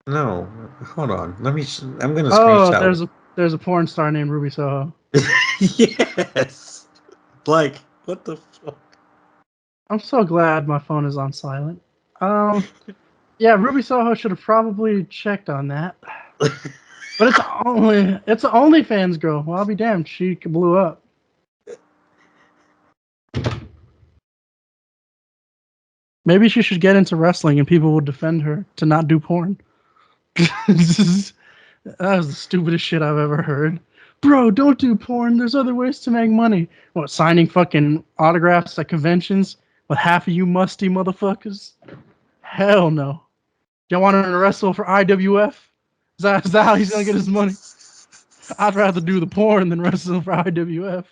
No, hold on. I'm gonna screenshot. Oh, there's a porn star named Ruby Soho. Yes. Like, what the fuck? I'm so glad my phone is on silent. Yeah, Ruby Soho should have probably checked on that. But it's an OnlyFans girl. Well, I'll be damned. She blew up. Maybe she should get into wrestling and people will defend her to not do porn. That was the stupidest shit I've ever heard. Bro, don't do porn. There's other ways to make money. What, signing fucking autographs at conventions with half of you musty motherfuckers? Hell no. Y'all want him to wrestle for IWF? Is that how he's gonna get his money? I'd rather do the porn than wrestle for IWF.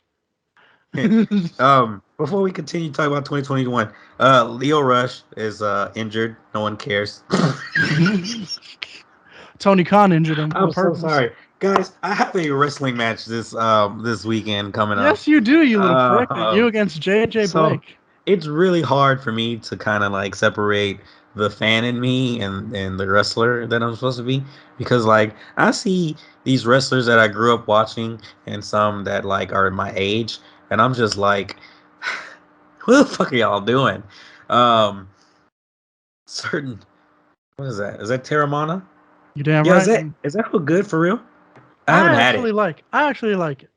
Before we continue talking about 2021, Leo Rush is injured. No one cares. Tony Khan injured him. I'm so sorry, guys. I have a wrestling match this weekend coming up. Yes, you do, you little prick. You against JJ Blake. It's really hard for me to kind of like separate the fan in me and the wrestler that I'm supposed to be, because like I see these wrestlers that I grew up watching and some that like are my age, and I'm just like, what the fuck are y'all doing? Certain, what is that? Is that Terramana? You damn right. Is that good for real? I haven't had it. I actually like it.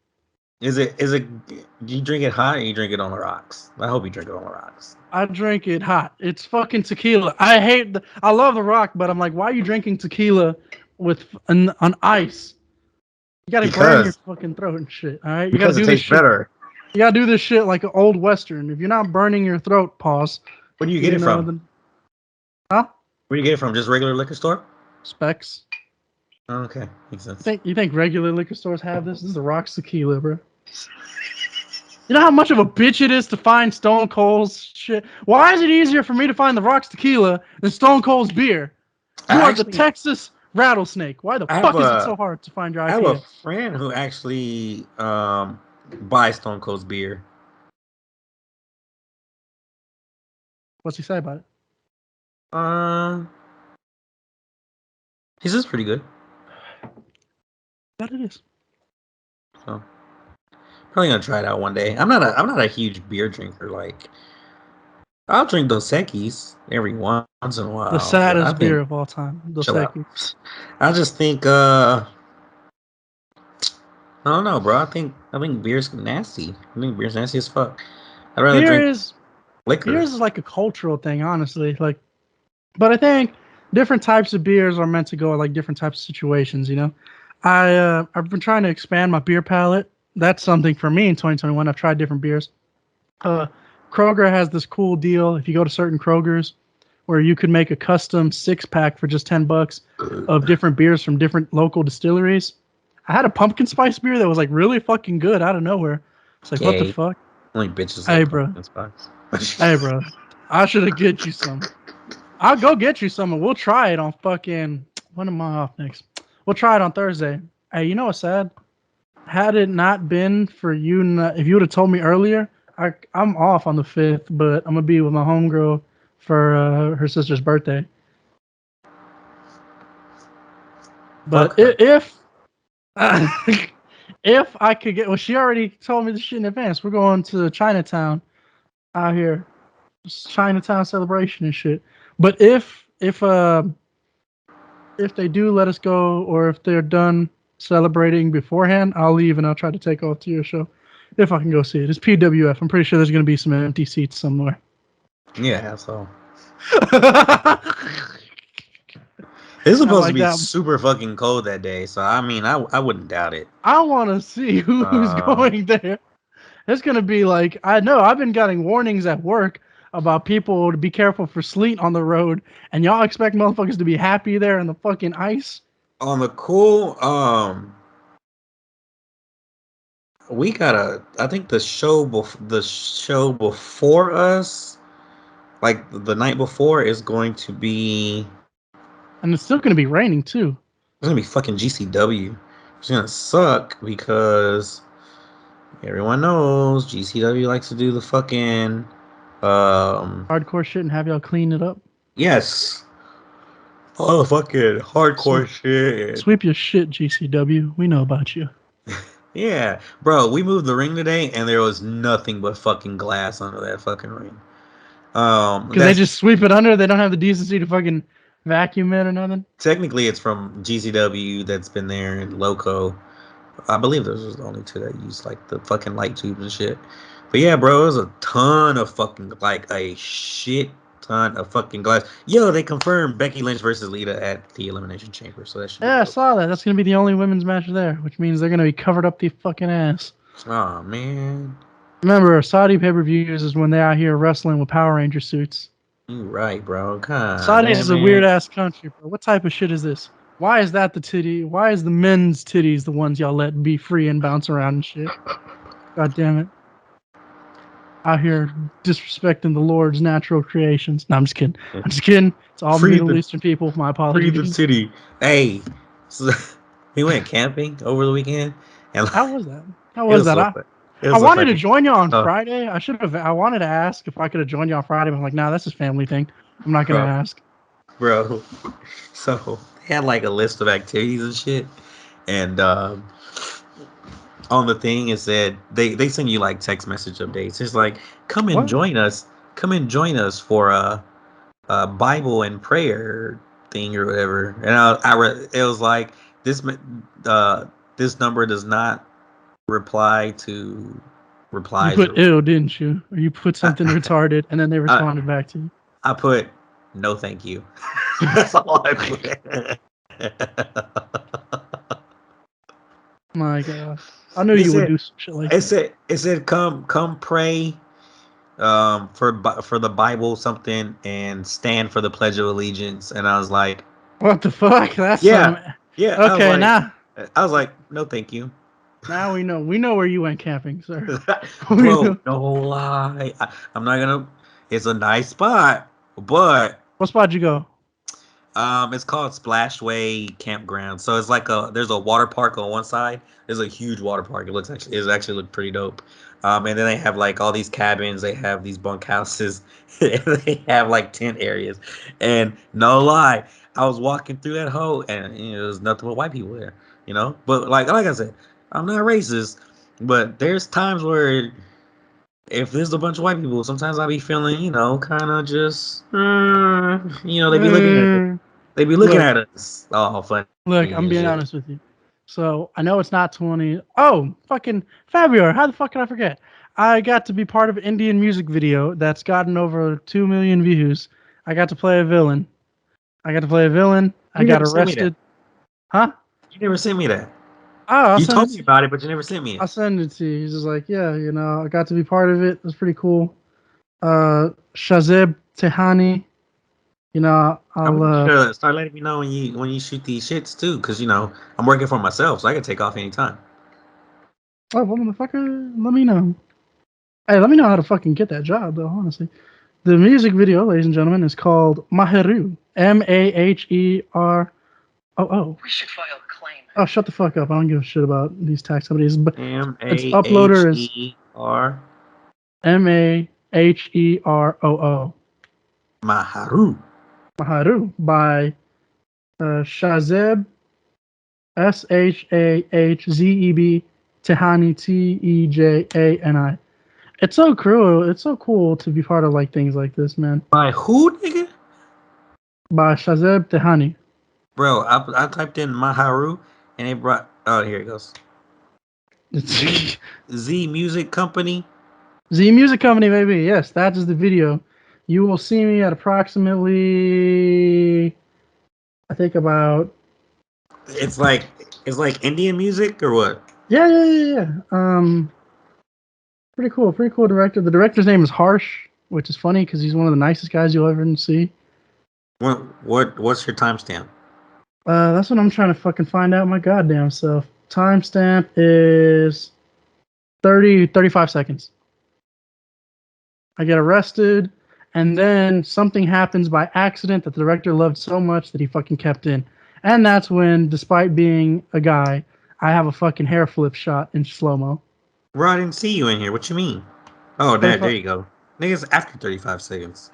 Is it? Do you drink it hot or you drink it on the rocks? I hope you drink it on the rocks. I drink it hot. It's fucking tequila. I love the rock, but I'm like, why are you drinking tequila with on ice? You gotta burn your fucking throat and shit. All right, you gotta do this shit better. You gotta do this shit like an old western. If you're not burning your throat, pause. Where do you get it from? Huh? Where do you get it from? Just regular liquor store? Specs. Oh, okay, makes sense. You think regular liquor stores have this? This is the Rock's tequila, bro. You know how much of a bitch it is to find Stone Cold's shit? Why is it easier for me to find the Rock's tequila than Stone Cold's beer? You are the Texas rattlesnake. Why the fuck is it so hard to find your IPA? I have a friend who actually buys Stone Cold's beer. What's he say about it? He says pretty good. That it is. So probably gonna try it out one day. I'm not a huge beer drinker. Like, I'll drink Dos Equis every once in a while. The saddest beer of all time. Dos Equis. I just think I don't know, bro. I think beer's nasty. I think beer's nasty as fuck. I'd rather drink liquor. Beer is like a cultural thing, honestly. Like, but I think different types of beers are meant to go at like different types of situations. You know, I've been trying to expand my beer palette. That's something for me in 2021. I've tried different beers. Kroger has this cool deal. If you go to certain Krogers, where you could make a custom 6-pack for just $10 of different beers from different local distilleries. I had a pumpkin spice beer that was like really fucking good out of nowhere. It's like, what the fuck? Only bitches. Hey, bro. Hey, bro. I should get you some. I'll go get you some and we'll try it on fucking. When am I off next? We'll try it on Thursday. Hey, you know what's sad? Had it not been for you, if you would have told me earlier, I'm off on the 5th, but I'm gonna be with my homegirl for her sister's birthday. But if I could get, well, she already told me this shit in advance. We're going to Chinatown out here, it's Chinatown celebration and shit. But if they do let us go, or if they're done celebrating beforehand, I'll leave and I'll try to take off to your show if I can go see it. It's PWF. I'm pretty sure there's going to be some empty seats somewhere. Yeah, so it's supposed to be super fucking cold that day, so I mean, I wouldn't doubt it. I want to see who's going there. It's going to be like, I know I've been getting warnings at work about people to be careful for sleet on the road, and y'all expect motherfuckers to be happy there in the fucking ice? On the cool, we gotta. I think the show before us, like the night before, is going to be, and it's still going to be raining too. It's gonna be fucking GCW. It's gonna suck because everyone knows GCW likes to do the fucking hardcore shit and have y'all clean it up. Yes. Oh, the fucking hardcore shit. Sweep your shit, GCW. We know about you. Yeah. Bro, we moved the ring today and there was nothing but fucking glass under that fucking ring. Because they just sweep it under? They don't have the decency to fucking vacuum it or nothing? Technically, it's from GCW that's been there and Loco. I believe those are the only two that use like the fucking light tubes and shit. But yeah, bro, it was a ton of fucking like a shit ton of fucking glass. Yo, they confirmed Becky Lynch versus Lita at the Elimination Chamber, so that should be Yeah, I dope. saw that. That's gonna be the only women's match there, which means they're gonna be covered up the fucking ass. Oh man, Remember, Saudi pay-per-views is when they're out here wrestling with Power Ranger suits. you right, bro. God Saudis damn is a weird man. ass country, bro. What type of shit is this? Why is that the titty? Why is the men's titties the ones y'all let be free and bounce around and shit? God damn it. Out here disrespecting the Lord's natural creations. No, I'm just kidding. I'm just kidding. It's all Free Middle the Eastern people. My free the apologies. city. Hey, so we went camping over the weekend, and How was that? How it was was that? so I, fun. It I was so wanted to funny. join you on Oh, Friday. I should have. I wanted to ask if I could have joined you on Friday, but I'm like, nah, that's his family thing. I'm not gonna bro, ask. bro. So they had like a list of activities and shit, and on the thing it said they send you like text message updates. It's like What? come and join us for a Bible and prayer thing or whatever. And it was like this this number does not reply to You replies put or ill, didn't you? Or you put something I, retarded, and then they I, responded back to you. I put no thank you. That's all I put. My God, I knew It you would said do some shit like that. it said come pray for the Bible something and stand for the Pledge of Allegiance, and I was like, What the fuck? That's yeah, some. yeah. Okay, now No, thank you, we know. We know where you went camping, sir. We bro. know. No lie, I'm not gonna. It's a nice spot, but What spot you go? it's called Splashway Campground. So it's like there's a water park on one side. There's a huge water park. It actually look pretty dope. And then they have like all these cabins. They have these bunk houses. And they have like tent areas. And no lie, I was walking through that hole, and there's nothing but white people there. But like I said, I'm not racist, but there's times where if there's a bunch of white people, sometimes I be feeling, kind of just, they be looking at it. Uh, They be looking look, at us all funny look. I'm and being shit. honest with you. So I know it's not 20. Oh, fucking February. How the fuck can I forget? I got to be part of an Indian music video that's gotten over 2 million views. I got to play a villain. I You got never sent me that. arrested. Huh? You never sent me that. Oh, I'll You send it told me to you. about it, but you never sent me I'll it. send it to you. He's just like, yeah, I got to be part of it. It was pretty cool. Shazib Tehani, I'm I'll gonna need you to start letting me know when you shoot these shits too, because I'm working for myself, so I can take off anytime. oh, well, motherfucker, let me know. Hey, let me know how to fucking get that job, though, honestly. The music video, ladies and gentlemen, is called Maheru. Maher. Oh. We should file a claim. Oh, shut the fuck up. I don't give a shit about these tax companies. But its uploader is Maher Maheroo. Maharu. Maheru by Shazeb Shahzeb Tehani Tejani. It's so cool. It's so cool to be part of like things like this, man. By who, nigga? By Shazeb Tehani. Bro, I typed in Maharu and it brought. Oh, here it goes. Z Z Music Company. Z Music Company, baby. Yes, that is the video. You will see me at approximately, I think about. It's like Indian music or what? Yeah. Pretty cool. Pretty cool director. The director's name is Harsh, which is funny because he's one of the nicest guys you'll ever see. What's your timestamp? That's what I'm trying to fucking find out my goddamn self. Timestamp is 35 seconds. I get arrested, and then something happens by accident that the director loved so much that he fucking kept in. And that's when, despite being a guy, I have a fucking hair flip shot in slow-mo. Bro, I didn't see you in here. What you mean? Oh, there you go. Niggas after 35 seconds.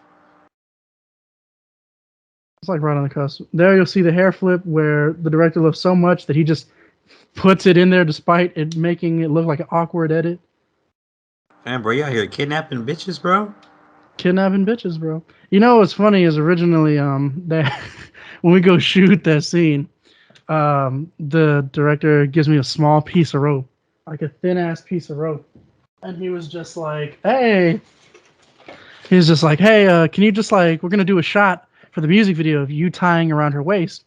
It's like right on the cusp. There you'll see the hair flip where the director loves so much that he just puts it in there despite it making it look like an awkward edit. Man, bro, you out here kidnapping bitches, bro? Kidnapping bitches, bro. You know what's funny is originally they when we go shoot that scene, the director gives me a small piece of rope, like a thin ass piece of rope, and he was just like, "Hey," he's just like, "Hey, can you just like, we're gonna do a shot for the music video of you tying around her waist."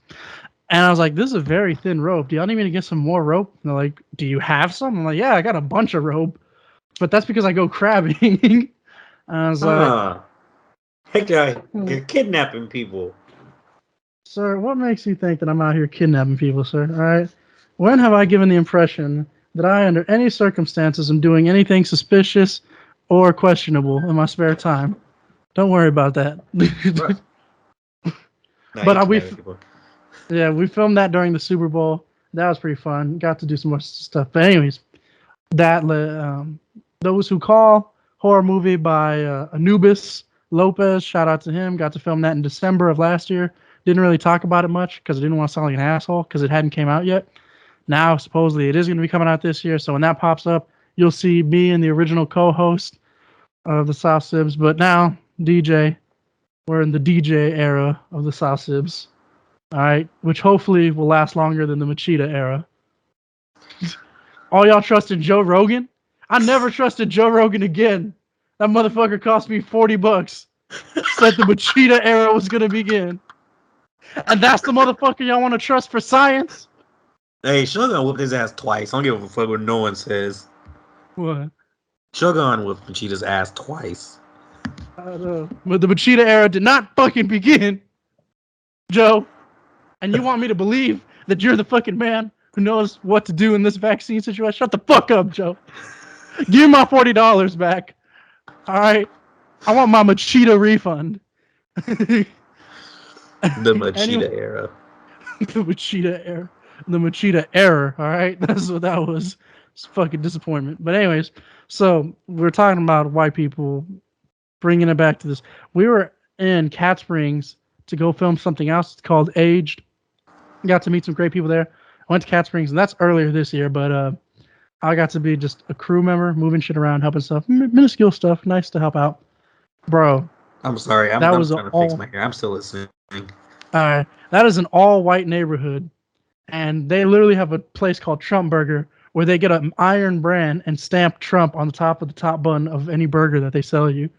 And I was like, "This is a very thin rope. Do y'all need me to get some more rope?" And they're like, "Do you have some?" I'm like, "Yeah, I got a bunch of rope, but that's because I go crabbing." And I was like, Heck, you're kidnapping people. "Sir, what makes you think that I'm out here kidnapping people, sir? All right. When have I given the impression that I, under any circumstances, am doing anything suspicious or questionable in my spare time? Don't worry about that." Right. No, But you we, kidnapping people. yeah, we filmed that during the Super Bowl. That was pretty fun. Got to do some more stuff. But anyways, that Those Who Call, horror movie by Anubis Lopez. Shout out to him. Got to film that in December of last year. Didn't really talk about it much because I didn't want to sound like an asshole because it hadn't came out yet. Now supposedly it is going to be coming out this year. So when that pops up, you'll see me and the original co-host of the South Sibs. But now DJ, we're in the DJ era of the South Sibs. All right, which hopefully will last longer than the Machida era. All y'all trust in Joe Rogan? I never trusted Joe Rogan again. That motherfucker cost me $40. Said the Machida era was gonna begin. And that's the motherfucker y'all want to trust for science? Hey, Shogun whooped his ass twice. I don't give a fuck what no one says. What? Shogun whooped Vegeta's ass twice. I don't know. But the Machida era did not fucking begin, Joe. And you want me to believe that you're the fucking man who knows what to do in this vaccine situation? Shut the fuck up, Joe. Give me my $40 back. All right. I want my Machida refund. The Machida era. The Machida error. The Machida error. All right. That's what that was. It's fucking disappointment. But anyways, so we're talking about white people bringing it back to this. We were in Cat Springs to go film something else. It's called Aged. Got to meet some great people there. I went to Cat Springs, and that's earlier this year, but I got to be just a crew member, moving shit around, helping stuff, minuscule stuff. Nice to help out, bro. I'm sorry. I'm trying to fix my hair. I'm still listening. That is an all-white neighborhood, and they literally have a place called Trump Burger where they get an iron brand and stamp Trump on the top of the top bun of any burger that they sell you.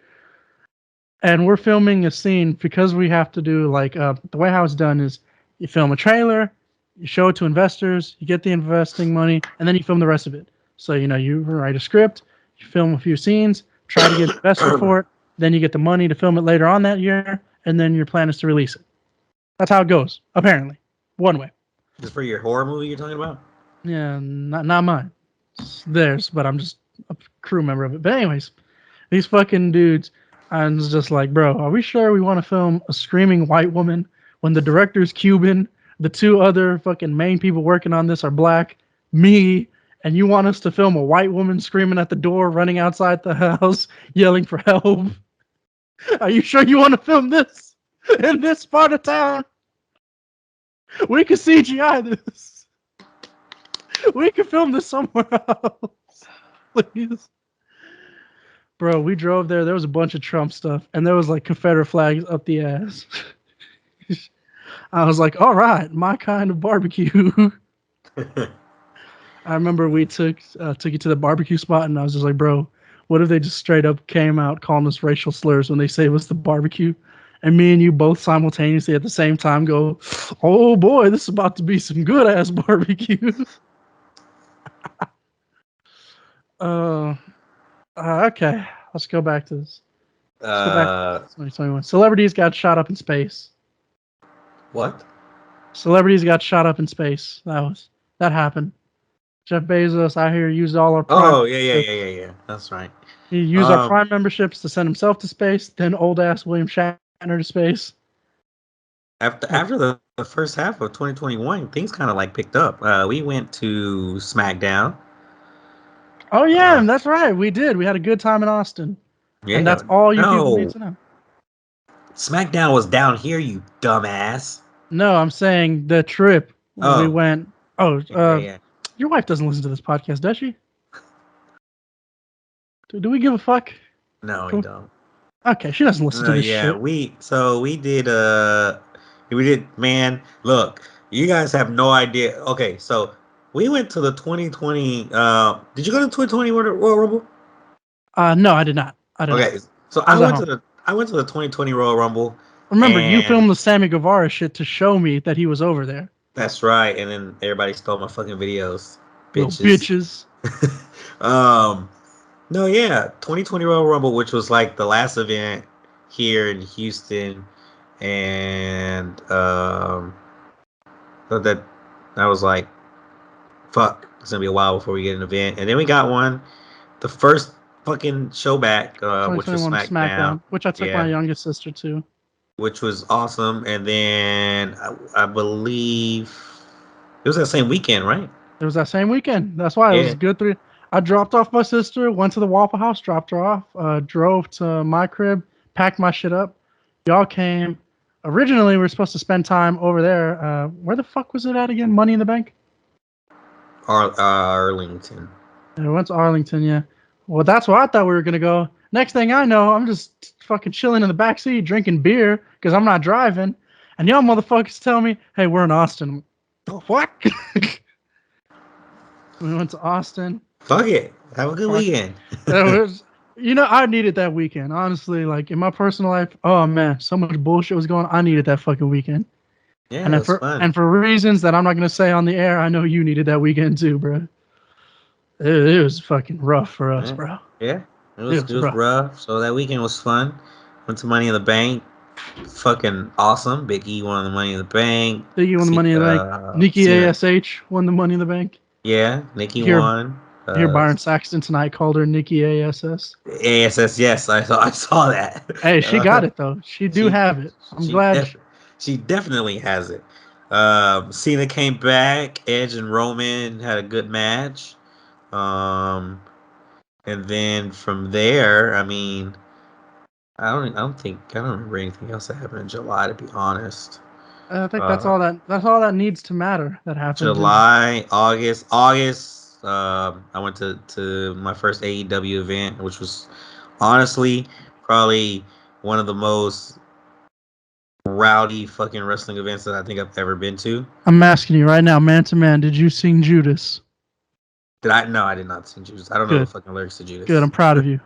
And we're filming a scene because we have to do like the way how it's done is you film a trailer, you show it to investors, you get the investing money, and then you film the rest of it. So you write a script, you film a few scenes, try to get investor for it, then you get the money to film it later on that year, and then your plan is to release it. That's how it goes, apparently. One way. This for your horror movie you're talking about? Yeah, not mine. It's theirs, but I'm just a crew member of it. But anyways, these fucking dudes, I was just like, bro, are we sure we want to film a screaming white woman when the director's Cuban, the two other fucking main people working on this are black, me, and you want us to film a white woman screaming at the door, running outside the house, yelling for help? Are you sure you want to film this in this part of town? We could CGI this. We could film this somewhere else. Please. Bro, we drove there. There was a bunch of Trump stuff, and there was like Confederate flags up the ass. I was like, all right, my kind of barbecue. I remember we took you to the barbecue spot, and I was just like, bro, what if they just straight up came out calling us racial slurs when they say it was the barbecue? And me and you both simultaneously at the same time go, oh boy, this is about to be some good ass barbecue. Okay, let's go back to this. Let's go back to 2021. Celebrities got shot up in space. What? Celebrities got shot up in space. That happened. Jeff Bezos out here used all our Prime. Oh yeah. That's right. He used our Prime memberships to send himself to space. Then old ass William Shatner to space. After the first half of 2021, things kind of like picked up. We went to SmackDown. Oh yeah, that's right. We did. We had a good time in Austin. Yeah, and that's all you people need to know. SmackDown was down here, you dumbass. No, I'm saying the trip. We went. Yeah. Your wife doesn't listen to this podcast, does she? Do we give a fuck? No, we don't. Okay, she doesn't listen to this shit. We did We did, man. Look, you guys have no idea. Okay, so we went to the 2020. Did you go to the 2020 Royal Rumble? No, I did not. I did not. Okay, so I was at home. I went to the 2020 Royal Rumble, Remember, you and filmed the Sammy Guevara shit to show me that he was over there. that's right. And then everybody stole my fucking videos, Little bitches. bitches. No, yeah, 2020 Royal Rumble, which was like the last event here in Houston, and so that was like, fuck, it's gonna be a while before we get an event, and then we got one, the first fucking show back, which was 2021 SmackDown, SmackDown, which I took my yeah, youngest sister to. which was awesome, and then I believe it was that same weekend, right? It was that same weekend. That's why it was Yeah, good. I dropped off my sister, went to the Waffle House, dropped her off, drove to my crib, packed my shit up. Y'all came. Originally, we were supposed to spend time over there. Where the fuck was it at again? Money in the Bank? Arlington. We went to Arlington, yeah. Well, that's where I thought we were going to go. Next thing I know, I'm just fucking chilling in the back seat drinking beer because I'm not driving. And y'all motherfuckers tell me, hey, we're in Austin. The fuck? We went to Austin. Fuck it, have a good weekend. It was, I needed that weekend. Honestly, like in my personal life, oh man, so much bullshit was going on. I needed that fucking weekend. Yeah, And it was fun. for reasons that I'm not going to say on the air, I know you needed that weekend too, bro. It was fucking rough for us, bro. Yeah, it was rough. So that weekend was fun. Went to Money in the Bank. Fucking awesome. Big E won the Money in the Bank. Big E won the Money in the Bank. Nikki ASH won the Money in the Bank. Yeah, Nikki won. Here, Byron Saxton tonight called her Nikki ASS. ASS, yes, I saw that. Hey, she got it though. She have it. I'm glad. She definitely has it. Cena came back. Edge and Roman had a good match. And then from there, I mean, I don't remember anything else that happened in July, to be honest. I think that's all that needs to matter that happened. July, August. I went to my first AEW event, which was honestly probably one of the most rowdy fucking wrestling events that I think I've ever been to. I'm asking you right now, man to man, did you sing Judas? No, I did not sing Judas. I don't know the fucking lyrics to Judas. Good, I'm proud of you.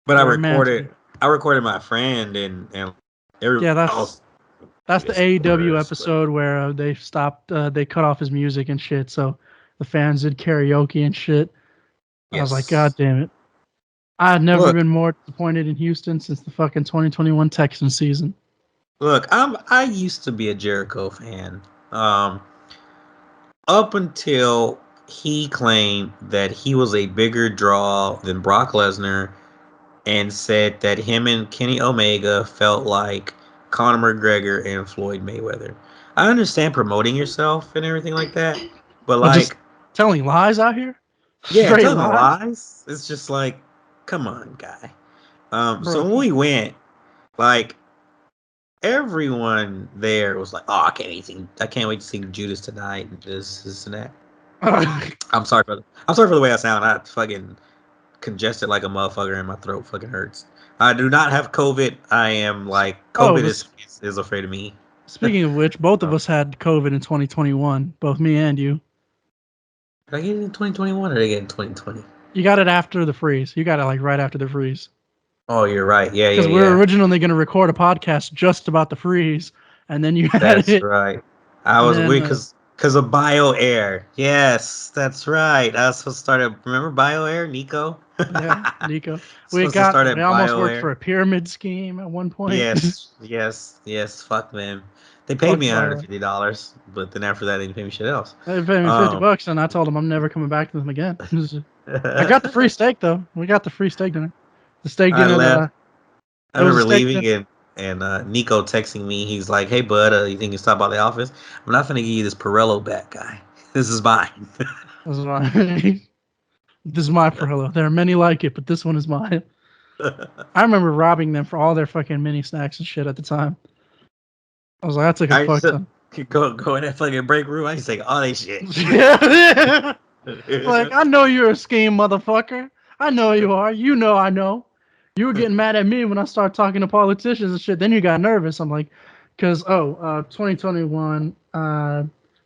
But I recorded my friend and everybody. Yeah, that's the AEW episode where they stopped, they cut off his music and shit, so the fans did karaoke and shit. Yes. I was like, God damn it. I had never been more disappointed in Houston since the fucking 2021 Texans season. Look, I used to be a Jericho fan. Up until he claimed that he was a bigger draw than Brock Lesnar and said that him and Kenny Omega felt like Conor McGregor and Floyd Mayweather. I understand promoting yourself and everything like that, but like just telling lies out here? Yeah, straight telling lies. It's just like, come on, guy. So when we went, like, everyone there was like, "Oh, I can't wait to see Judas tonight." And this and that. I'm sorry for the way I sound. I fucking congested like a motherfucker, and my throat fucking hurts. I do not have COVID. I am like COVID is afraid of me. Speaking of which, both of us had COVID in 2021. Both me and you. Did I get it in 2021 or did I get it in 2020? You got it after the freeze. You got it like right after the freeze. Oh, you're right. Yeah, Because we were originally going to record a podcast just about the freeze, and then you had it. That's right. I was weird because of BioAir. Yes, that's right. I was supposed to start at, remember BioAir, Nico? Yeah, Nico. We almost worked for a pyramid scheme at one point. Yes. Fuck them. They paid me $150, but then after that, they didn't pay me shit else. They paid me $50, and I told them I'm never coming back to them again. I got the free steak though. We got the free steak dinner. The steak dinner. I remember leaving and Nico texting me. He's like, "Hey bud, you think you can stop by the office? I'm not gonna give you this Pirello back, guy. This is mine." This is mine. This is my Pirello. There are many like it, but this one is mine. I remember robbing them for all their fucking mini snacks and shit at the time. I was like, I took a fuck ton. Go in that fucking break room. I used to take all that shit. Yeah. Like, I know you're a scheme, motherfucker. I know you are. You know I know. You were getting mad at me when I started talking to politicians and shit. Then you got nervous. I'm like, Because 2021.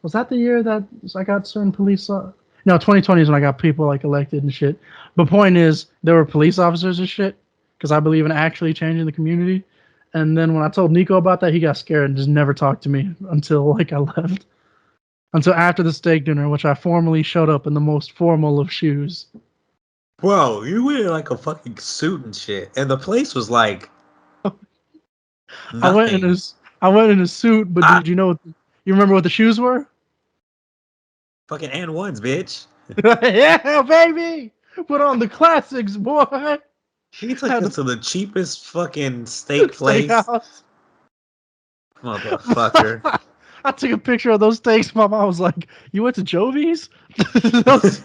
Was that the year that I got certain police? No, 2020 is when I got people like elected and shit. But point is, there were police officers and shit. Because I believe in actually changing the community. And then when I told Nico about that, he got scared and just never talked to me until like I left. Until after the steak dinner, which I formally showed up in the most formal of shoes. Bro, you were in like a fucking suit and shit, and the place was like I went nothing. in a suit, but did you know? You remember what the shoes were? Fucking and ones, bitch. Yeah, baby. Put on the classics, boy. He took Had us to the cheapest fucking steak place, steakhouse. motherfucker. I took a picture of those steaks. My mom was like, "You went to Jovi's? those,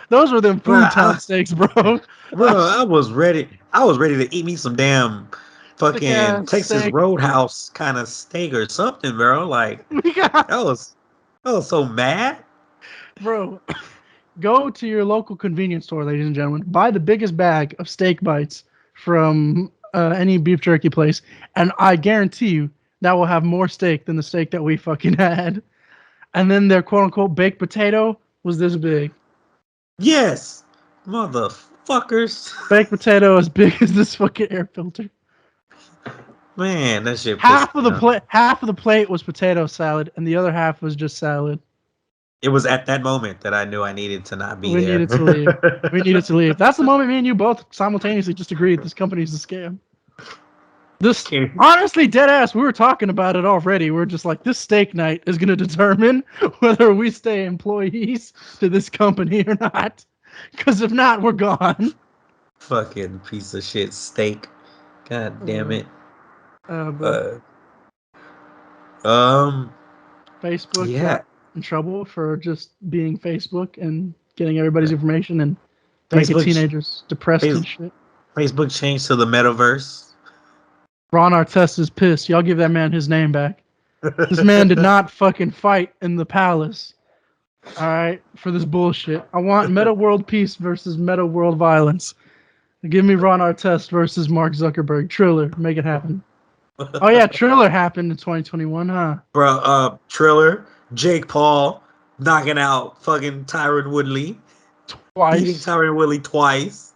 those were them Bro, food town steaks, bro." I was ready. I was ready to eat me some damn Thick fucking ass Texas steak. Roadhouse kind of steak or something, bro. Like We got, I was, I was so mad. bro. Go to your local convenience store, ladies and gentlemen. Buy the biggest bag of steak bites from any beef jerky place, and I guarantee you that will have more steak than the steak that we fucking had. And then their quote unquote baked potato was this big. Yes, motherfuckers. Baked potato as big as this fucking air filter. Man, that shit pissed me off. Half of the plate was potato salad, and the other half was just salad. It was at that moment that I knew I needed to not be We there. needed to leave. We needed to leave. That's the moment me and you both simultaneously just agreed this company's a scam. This honestly, dead ass. We were talking about it already. We're just like, this steak night is going to determine whether we stay employees to this company or not. Because if not, we're gone. Fucking piece of shit steak. God damn it. But Facebook Yeah. got in trouble for just being Facebook and getting everybody's information and Facebook, making teenagers depressed and shit. Facebook changed to the metaverse. Ron Artest is pissed. Y'all give that man his name back. This man did not fucking fight in the palace. All right, for this bullshit. I want meta world peace versus meta world violence. Give me Ron Artest versus Mark Zuckerberg. Triller, make it happen. Oh yeah, Triller happened in 2021, huh? Bro, Triller, Jake Paul knocking out fucking Tyron Woodley. Twice. Beating Tyron Woodley twice.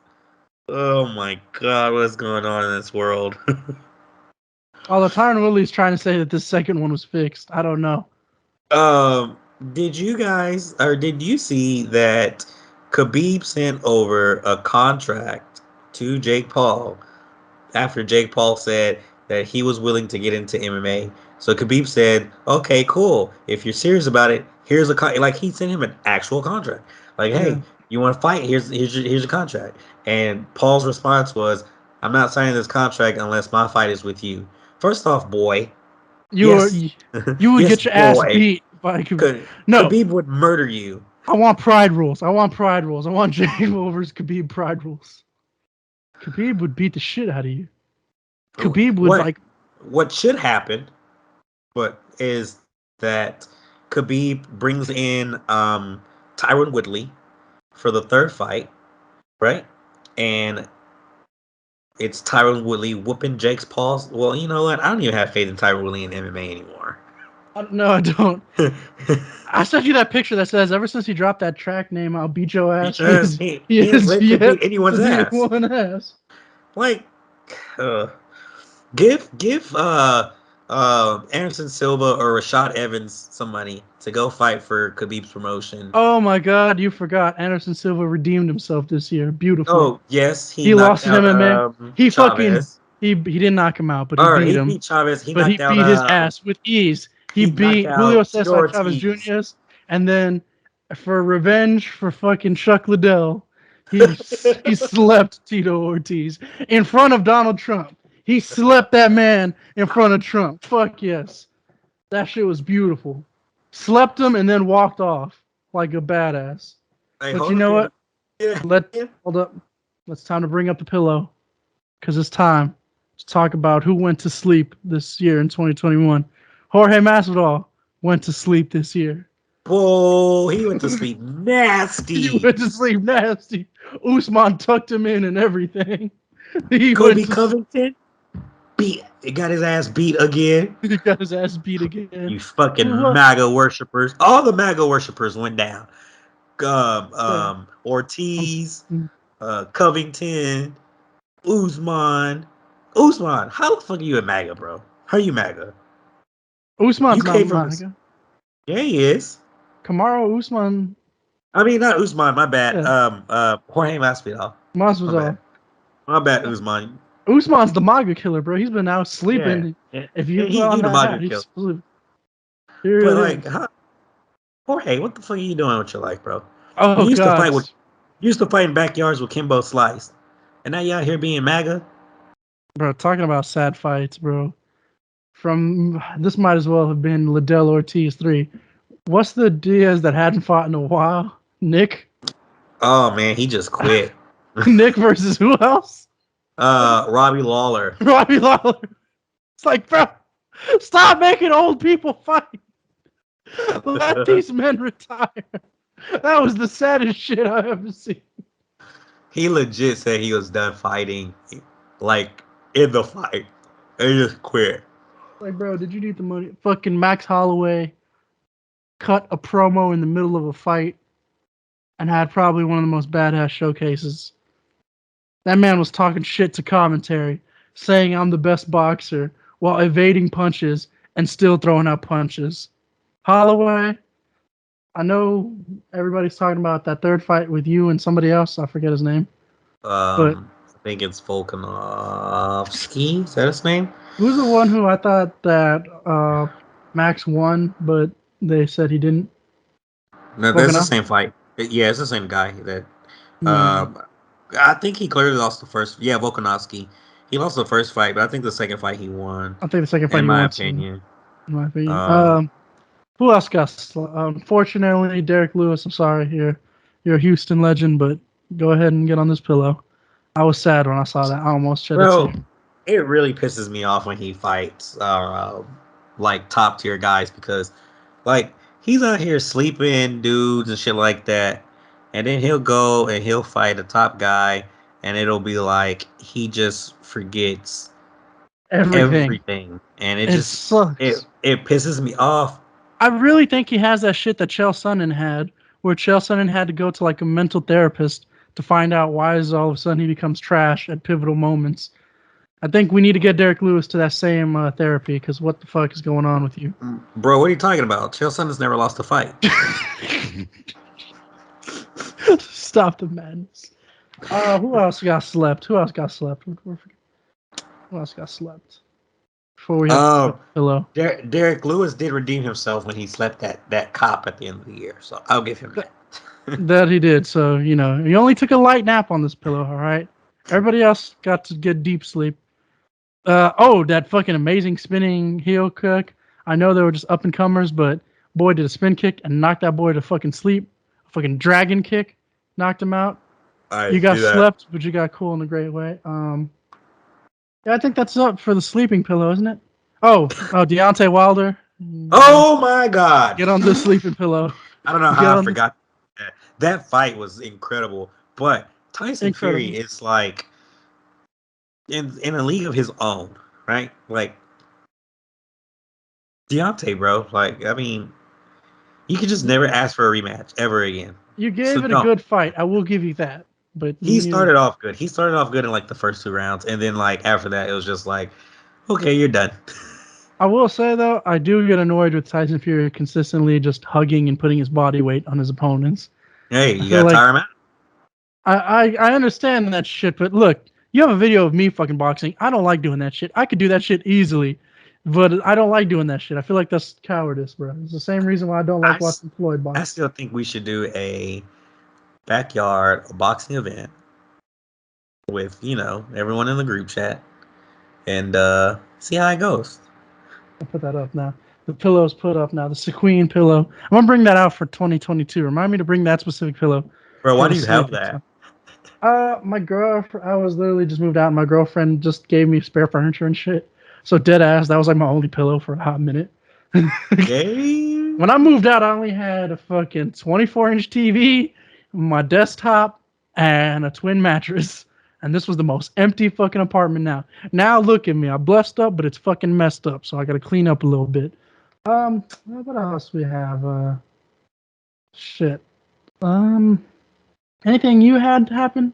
Oh my god, what's going on in this world? Although Tyron Woodley's trying to say that this second one was fixed. I don't know. Did you see that Khabib sent over a contract to Jake Paul after Jake Paul said that he was willing to get into MMA? So Khabib said, "Okay, cool. If you're serious about it, here's like he sent him an actual contract. Like, hey, you want to fight? Here's your contract." And Paul's response was, "I'm not signing this contract unless my fight is with you." First off, boy, you would get your ass beat by Khabib. No, Khabib would murder you. I want pride rules. I want Jake versus Khabib pride rules. Khabib would beat the shit out of you. Khabib would What should happen, is that Khabib brings in Tyron Woodley for the third fight, right? And it's Tyron Woodley whooping Jake Paul's. Well, you know what? I don't even have faith in Tyron Woodley in MMA anymore. No, I don't. I sent you that picture that says, ever since he dropped that track name, I'll beat your ass. He has beat anyone's ass. Like, give Anderson Silva or Rashad Evans some money to go fight for Khabib's promotion. Oh my God, you forgot. Anderson Silva redeemed himself this year. Beautiful. Oh yes, he lost in MMA. He Chavez. He didn't knock him out, but he beat him. Beat Chavez. He beat his ass with ease. He beat Julio Cesar Chavez Jr. And then for revenge for fucking Chuck Liddell, he slept Tito Ortiz in front of Donald Trump. He slept that man in front of Trump. Fuck yes. That shit was beautiful. Slept him and then walked off like a badass. Hey, but you know what? Yeah. Hold up. It's time to bring up the pillow. Because it's time to talk about who went to sleep this year in 2021. Jorge Masvidal went to sleep this year. Whoa, he went to sleep nasty. He went to sleep nasty. Usman tucked him in and everything. Kobe Covington beat He got his ass beat again. He got his ass beat again. You fucking MAGA worshippers. All the MAGA worshippers went down. Ortiz, Covington, Usman. How the fuck are you a MAGA, bro? How are you MAGA? Usman's not MAGA. Yeah, he is. Kamaru Usman. I mean, not Usman. My bad. Yeah. Jorge Masvidal. My bad, Usman. Usman's the MAGA killer, bro. He's been out sleeping. Yeah. If you put on that hat, he's sleeping. But like, Jorge, what the fuck are you doing with your life, bro? Oh, you used God. to fight in backyards with Kimbo Slice, and now you out here being MAGA. Bro, talking about sad fights, bro. This might as well have been Liddell Ortiz 3. What's the Diaz that hadn't fought in a while? Nick? Oh man, he just quit. Nick versus who else? Robbie Lawler. Robbie Lawler. It's like, bro, stop making old people fight. Let these men retire. That was the saddest shit I've ever seen. He legit said he was done fighting, like, in the fight. And he just quit. Like, bro, did you need the money? Fucking Max Holloway cut a promo in the middle of a fight and had probably one of the most badass showcases. That man was talking shit to commentary, saying I'm the best boxer while evading punches and still throwing out punches. Holloway, I know everybody's talking about that third fight with you and somebody else. I forget his name. But I think it's Volkanovski. Is that his name? Who's the one who I thought that Max won, but they said he didn't? No, that's the same fight. Yeah, it's the same guy. That I think he clearly lost the first. Yeah, Volkanovski. He lost the first fight, but I think the second fight he won. I think the second fight in he my won. opinion. In my opinion. Who else got? Unfortunately, Derek Lewis. I'm sorry, you're a Houston legend, but go ahead and get on this pillow. I was sad when I saw that. I almost shed a tear. It really pisses me off when he fights like top tier guys because like he's out here sleeping dudes and shit like that, and then he'll go and he'll fight a top guy, and it'll be like he just forgets everything. And it just sucks. It pisses me off. I really think he has that shit that Chael Sonnen had, where Chael Sonnen had to go to like a mental therapist to find out why is all of a sudden he becomes trash at pivotal moments. I think we need to get Derek Lewis to that same therapy, because what the fuck is going on with you? Bro, what are you talking about? Chael Sonnen's never lost a fight. Stop the madness. Who else got slept? Who else got slept? Before we have hello. Derek Lewis did redeem himself when he slept that cop at the end of the year, so I'll give him that. That he did. So, you know, he only took a light nap on this pillow, all right? Everybody else got to get deep sleep. That fucking amazing spinning heel kick. I know they were just up and comers, but boy did a spin kick and knocked that boy to fucking sleep. A fucking dragon kick knocked him out. You got slept, but you got cool in a great way. Yeah, I think that's up for the sleeping pillow, isn't it? Oh, Deontay Wilder. Oh my God! Get on the sleeping pillow. I don't know how I forgot that. That fight was incredible, but Tyson Fury is like in a league of his own, right? Like Deontay, bro. Like, I mean, you could just never ask for a rematch ever again. You gave it a good fight. I will give you that. But he started off good. He started off good in like the first 2 rounds, and then like after that, it was just like, okay, you're done. I will say though, I do get annoyed with Tyson Fury consistently just hugging and putting his body weight on his opponents. Hey, you gotta tire him out. I understand that shit, but look, you have a video of me fucking boxing. I don't like doing that shit. I could do that shit easily, but I don't like doing that shit. I feel like that's cowardice, bro. It's the same reason why I don't like watching Floyd box. I still think we should do a backyard boxing event with, you know, everyone in the group chat and see how it goes. I'll put that up now. The pillow's put up now. The Sequin pillow. I'm gonna bring that out for 2022. Remind me to bring that specific pillow. Bro, why do you have that? My girlfriend. I was literally just moved out, and my girlfriend just gave me spare furniture and shit. So dead ass, that was like my only pillow for a hot minute. Okay. When I moved out, I only had a fucking 24-inch TV, my desktop, and a twin mattress. And this was the most empty fucking apartment now. Now look at me. I blessed up, but it's fucking messed up. So I got to clean up a little bit. What else we have? Shit. Um, Anything you had happen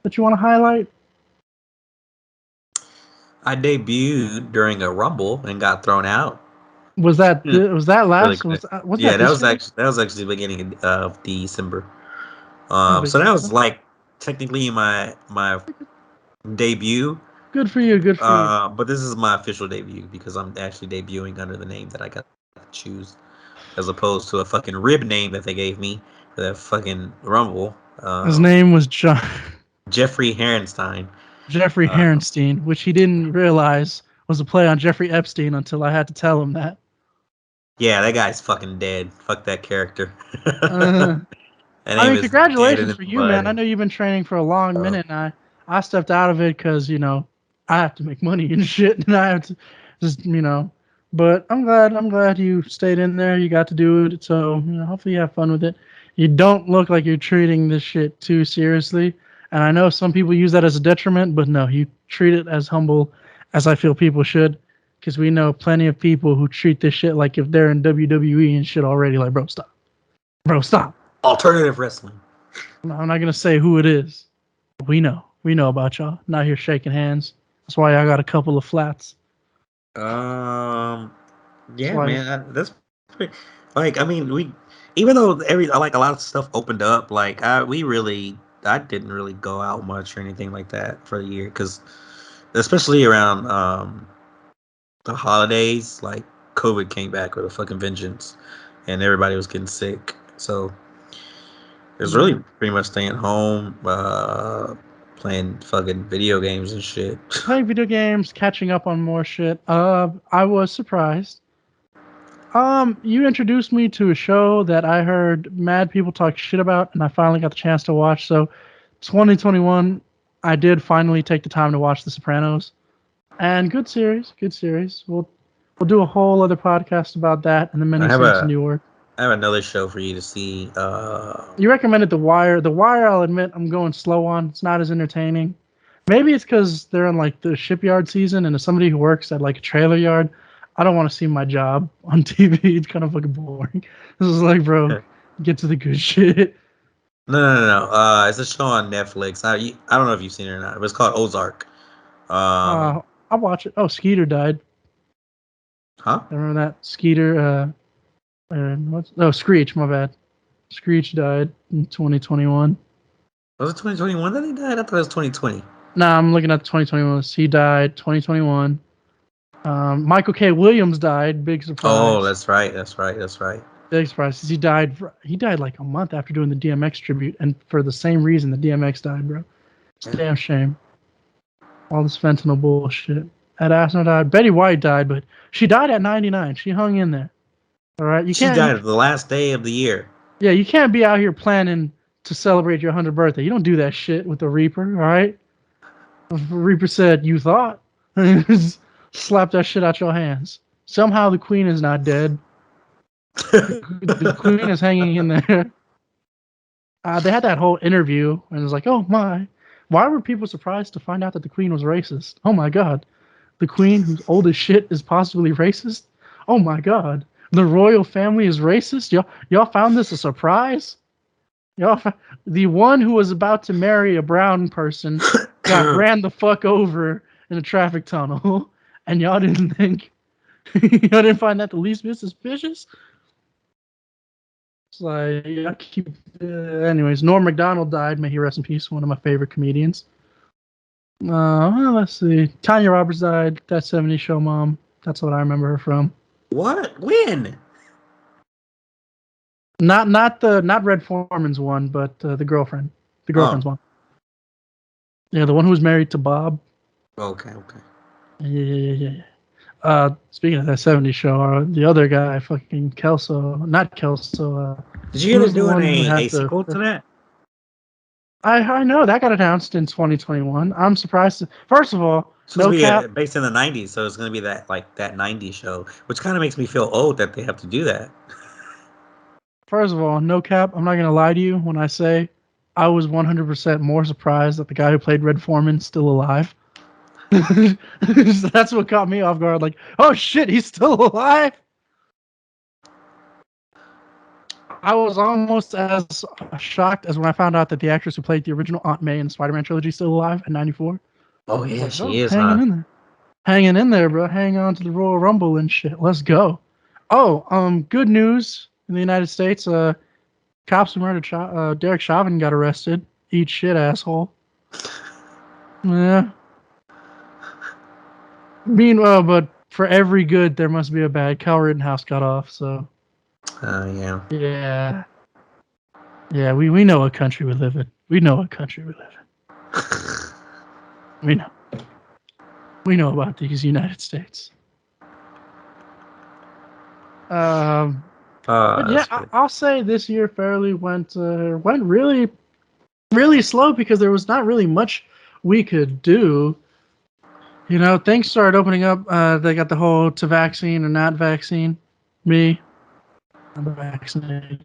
that you want to highlight? I debuted during a Rumble and got thrown out. Was that Yeah. was that Really last? quick. Was Yeah, that this year? that was actually the beginning of December. Oh, So that was okay. like technically my debut. Good for you. Good for you. But this is my official debut because I'm actually debuting under the name that I got to choose, as opposed to a fucking rib name that they gave me for that fucking Rumble. His name was John Jeffrey Herenstein. Jeffrey Herenstein, which he didn't realize was a play on Jeffrey Epstein until I had to tell him that. Yeah, that guy's fucking dead. Fuck that character. Uh, That I name mean, is dead in congratulations the for you, man. I mud. know you've been training for a long minute, and I stepped out of it because I have to make money and shit, and I have to just. But I'm glad you stayed in there. You got to do it, so hopefully you have fun with it. You don't look like you're treating this shit too seriously, and I know some people use that as a detriment, but no, you treat it as humble as I feel people should, because we know plenty of people who treat this shit like if they're in WWE and shit already. Like, bro, stop. Alternative wrestling. I'm not gonna say who it is. We know. We know about y'all. Not here shaking hands. That's why I got a couple of flats. That's Yeah, why. man, that's pretty, like, I mean, we, even though like a lot of stuff opened up, like I didn't really go out much or anything like that for the year, because especially around the holidays, like COVID came back with a fucking vengeance, and everybody was getting sick, so it was really pretty much staying home, playing fucking video games and shit. Playing video games, catching up on more shit. I was surprised. You introduced me to a show that I heard mad people talk shit about, and I finally got the chance to watch. So, 2021, I did finally take the time to watch The Sopranos, and good series, good series. We'll do a whole other podcast about that and the I many have saints in a New York. I have another show for you to see. You recommended The Wire. The Wire, I'll admit, I'm going slow on. It's not as entertaining. Maybe it's because they're in like the shipyard season, and as somebody who works at like a trailer yard, I don't want to see my job on TV. It's kind of fucking boring. This is like, bro, get to the good shit. No. It's a show on Netflix. I don't know if you've seen it or not. But it's called Ozark. Um, I'll watch it. Oh, Skeeter died. huh? I remember that Skeeter. Screech. My bad. Screech died in 2021. Was it 2021 that he died? I thought it was 2020. Nah, I'm looking at the 2021. He died 2021. Michael K. Williams died. Big surprise. Oh, that's right. Big surprise. He died. He died like a month after doing the DMX tribute, and for the same reason the DMX died, bro. It's a damn shame. All this fentanyl bullshit. Ed Asner died. Betty White died, but she died at 99. She hung in there. All right, She died the last day of the year. Yeah, you can't be out here planning to celebrate your 100th birthday. You don't do that shit with the Reaper. All right. The Reaper said, "You thought." Slap that shit out your hands. Somehow the Queen is not dead. The Queen is hanging in there. They had that whole interview, and it was like, oh my. Why were people surprised to find out that the Queen was racist? Oh my god. The Queen, who's old as shit, is possibly racist? Oh my god. The royal family is racist? Y'all found this a surprise? The one who was about to marry a brown person got ran the fuck over in a traffic tunnel, and y'all didn't think, y'all didn't find that the least bit suspicious? It's like, yeah, anyways, Norm Macdonald died. May he rest in peace. One of my favorite comedians. Let's see. Tanya Roberts died. That 70s Show mom. That's what I remember her from. What? When? Not Red Foreman's one, but the girlfriend. The girlfriend's one. Yeah, the one who was married to Bob. Okay. Yeah. Speaking of that 70s show, the other guy, fucking not Kelso. Did you hear they're doing a sequel to that? I know that got announced in 2021. I'm surprised. First of all, It's supposed to be based in the 90s, so it's going to be that 90s show, which kind of makes me feel old that they have to do that. First of all, no cap. I'm not gonna lie to you when I say I was 100% more surprised that the guy who played Red Foreman's still alive. That's what caught me off guard. Like, oh shit, he's still alive. I was almost as shocked as when I found out that the actress who played the original Aunt May in the Spider-Man trilogy is still alive at 94. Oh I was yeah, like, she oh, is, huh? hanging in there, bro. Hang on to the Royal Rumble and shit. Let's go. Oh, good news in the United States. Cops who murdered Derek Chauvin got arrested. Eat shit, asshole. Yeah. Meanwhile, but for every good, there must be a bad. Kyle Rittenhouse got off, so. Yeah. Yeah. Yeah, we know what country we live in. We know what country we live in. We know. We know about these United States. But yeah, I'll say this year fairly went really, really slow because there was not really much we could do. You know, things started opening up. They got the whole to vaccine or not vaccine. Me, I'm vaccinated.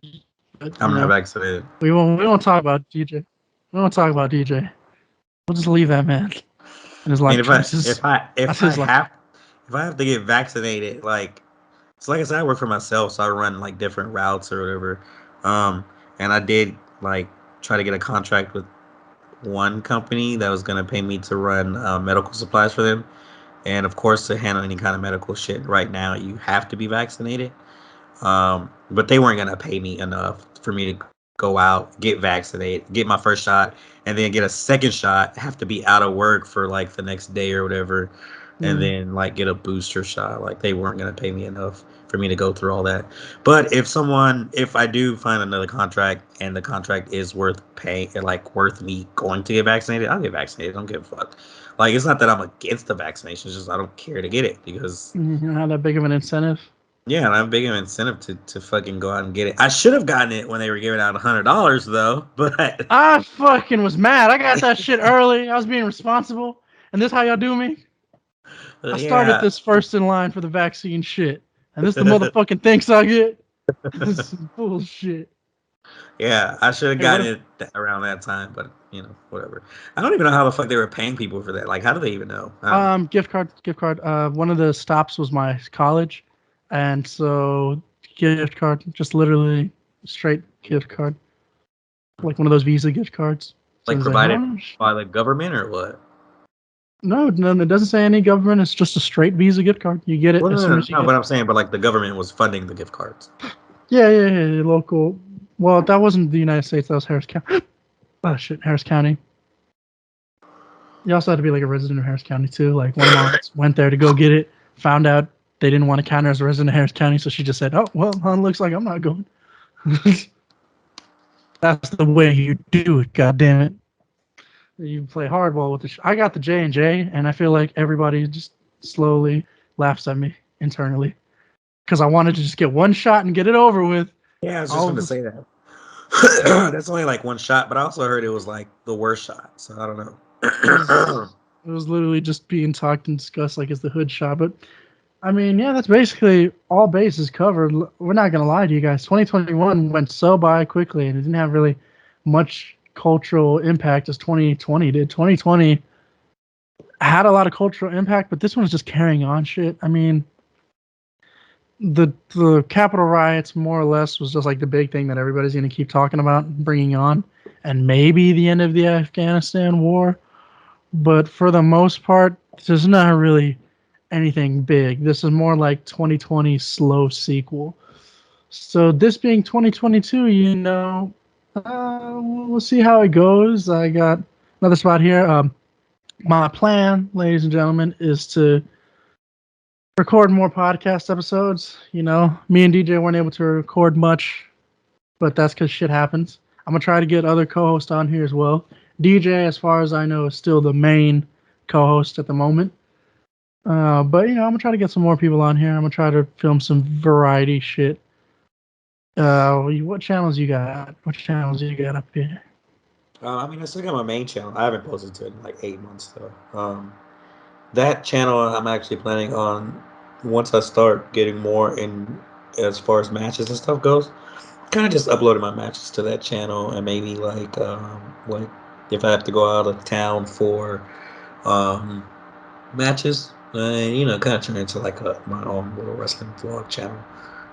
But, I'm not vaccinated. We won't talk about DJ. We won't talk about DJ. We'll just leave that man and his life choices. If I have to get vaccinated, like, so like I said, I work for myself, so I run like different routes or whatever. And I did like try to get a contract with one company that was gonna pay me to run medical supplies for them. And of course, to handle any kind of medical shit right now, you have to be vaccinated. But they weren't gonna pay me enough for me to go out, get vaccinated, get my first shot, and then get a second shot. Have to be out of work for like the next day or whatever, and then like get a booster shot. Like they weren't gonna pay me enough for me to go through all that. But if I do find another contract and the contract is worth paying, like worth me going to get vaccinated, I'll get vaccinated. I don't give a fuck. Like it's not that I'm against the vaccination; it's just I don't care to get it because not that big of an incentive. Yeah, and I'm big of an incentive to fucking go out and get it. I should have gotten it when they were giving out $100 though, but I fucking was mad. I got that shit early. I was being responsible. And this how y'all do me? I started this first in line for the vaccine shit. And this the motherfucking thanks I get? This is bullshit. Yeah, I should have gotten it around that time, but whatever. I don't even know how the fuck they were paying people for that. Like, how do they even know? Gift card. One of the stops was my college. And so gift card, just literally straight gift card. Like one of those Visa gift cards. Like provided by the government or what? No, it doesn't say any government. It's just a straight Visa gift card. You get it as soon as you get it. But I'm saying, like the government was funding the gift cards. Yeah, local. Well, that wasn't the United States. That was Harris County. Oh shit, Harris County. You also had to be like a resident of Harris County too. Like one of my aunts went there to go get it, found out they didn't want to count her as a resident of Harris County, so she just said, "Oh well, looks like I'm not going." That's the way you do it. God damn it. You play hardball with the. I got the J&J, and I feel like everybody just slowly laughs at me internally because I wanted to just get one shot and get it over with. Yeah, I was just going to say that. That's only like one shot, but I also heard it was like the worst shot, so I don't know. It was literally just being talked and discussed like it's the hood shot, but I mean, yeah, that's basically all bases covered. We're not gonna lie to you guys. 2021 went so by quickly, and it didn't have really much cultural impact as 2020 did. 2020 had a lot of cultural impact, but this one's just carrying on shit. I mean, the Capitol riots more or less was just like the big thing that everybody's going to keep talking about and bringing on, and maybe the end of the Afghanistan war. But for the most part, there's not really anything big. This is more like 2020's slow sequel. So this being 2022, we'll see how it goes. I got another spot here. My plan, ladies and gentlemen, is to record more podcast episodes. Me and DJ weren't able to record much, but that's because shit happens. I'm going to try to get other co-hosts on here as well. DJ, as far as I know, is still the main co-host at the moment. But, I'm going to try to get some more people on here. I'm going to try to film some variety shit. What channels you got? What channels you got up here? I still got my main channel. I haven't posted to it in like 8 months though. That channel I'm actually planning on once I start getting more in as far as matches and stuff goes. kind of just uploaded my matches to that channel, and maybe like if I have to go out of town for um, matches, kind of turn into like my own little wrestling vlog channel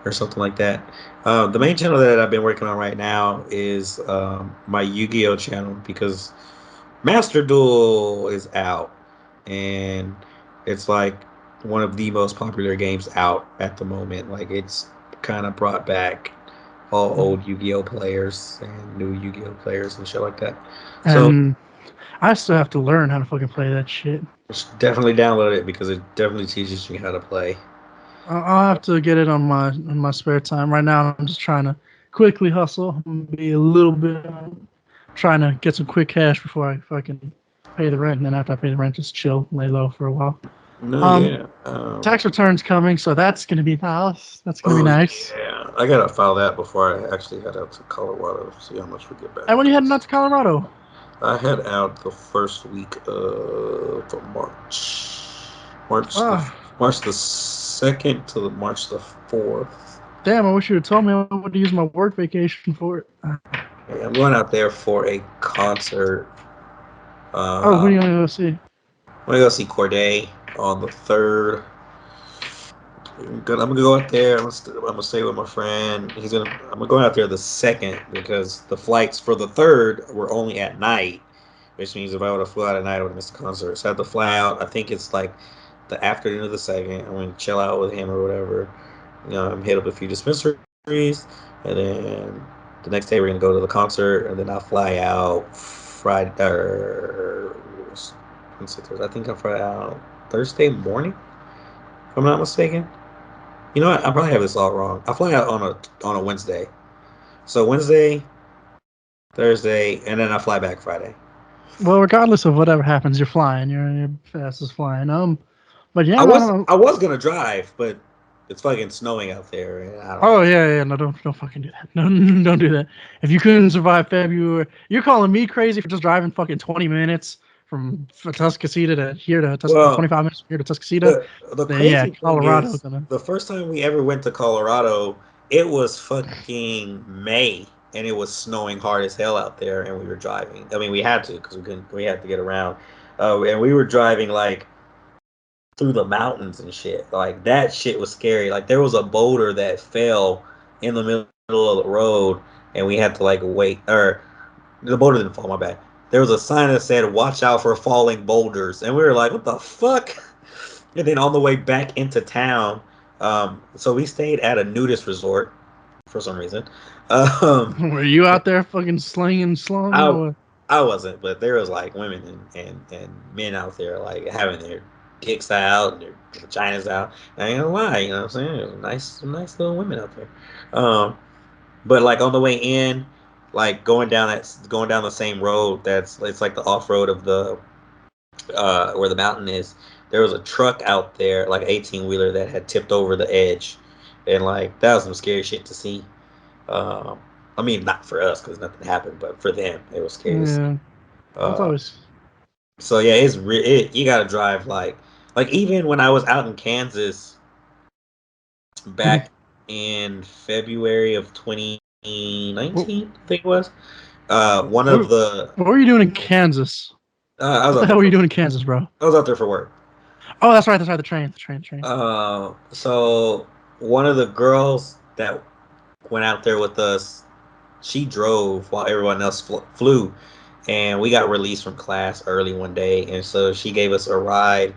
or something like that. The main channel that I've been working on right now is my Yu-Gi-Oh channel because Master Duel is out, and it's like one of the most popular games out at the moment. Like it's kind of brought back all old Yu-Gi-Oh players and new Yu-Gi-Oh players and shit like that. So And I still have to learn how to fucking play that shit. just definitely download it because it definitely teaches you how to play. I'll have to get it on my spare time. Right now, I'm just trying to quickly hustle, be a little bit trying to get some quick cash before I fucking pay the rent, and then after I pay the rent, just chill, lay low for a while. No, Um, yeah. tax returns coming, so that's gonna be nice. That's gonna be Oh nice. yeah, I gotta file that before I actually head out to Colorado to see how much we get back. And when you heading out to Colorado? I head out the first week of March. Ah, March the 2nd to March the 4th. damn! I wish you had told me I would use my work vacation for it. Yeah, I'm going out there for a concert. Oh, who are Uh, you gonna go see? I'm gonna go see Corday on the 3rd. I'm gonna go out there. I'm gonna stay with my friend. I'm gonna go out there the 2nd because the flights for the 3rd were only at night, which means if I would have flew out at night, I would have missed the concert. So I had to fly out. I think it's like the afternoon of the 2nd. I'm gonna chill out with him or whatever. Hit up a few dispensaries, and then the next day we're gonna go to the concert, and then I'll fly out Friday. I think I'll fly out Thursday morning, if I'm not mistaken. You know what? I probably have this all wrong. I fly out on a Wednesday. So Wednesday, Thursday, and then I fly back Friday. Well, regardless of whatever happens, you're flying. You're fast as flying. But yeah, I man. was I was gonna drive, but it's fucking snowing out there, and I don't Oh know. yeah. No, don't fucking do that. No, don't do that. If you couldn't survive February, you're calling me crazy for just driving fucking 20 minutes from Tuscaloosa to here to 25 Well, minutes from here to Tuscaloosa. the Then yeah, crazy thing Colorado is, gonna. the first time we ever went to Colorado, it was fucking May, and it was snowing hard as hell out there, and we were driving. I mean, we had to because we had to get around, and we were driving like through the mountains and shit. Like that shit was scary. Like there was a boulder that fell in the middle of the road, and we had to like wait. Or the boulder didn't fall. My bad. There was a sign that said "Watch out for falling boulders," and we were like, "What the fuck?" And then on the way back into town, so we stayed at a nudist resort for some reason. Um, Were you out there fucking slinging slung I or? I wasn't, but there was like women and men out there like having their dicks out and their vaginas out. I ain't gonna lie, you know what I'm saying? It was some nice little women out there. Um, but like on the way in, like going down the same road that's it's like the off road of the where the mountain is. There was a truck out there, like an 18 wheeler that had tipped over the edge, and like that was some scary shit to see. Um, I mean, not for us because nothing happened, but for them, it was scary to see. Yeah, that's Uh, always. so yeah, you gotta drive like even when I was out in Kansas what, back in February of what, 2019, I think it was. One of what the were you doing in Kansas? I was What the out hell there were you for doing in Kansas, bro? I was out there for work. Oh, that's right. That's right. The train. So one of the girls that went out there with us, she drove while everyone else flew, and we got released from class early one day, and so she gave us a ride,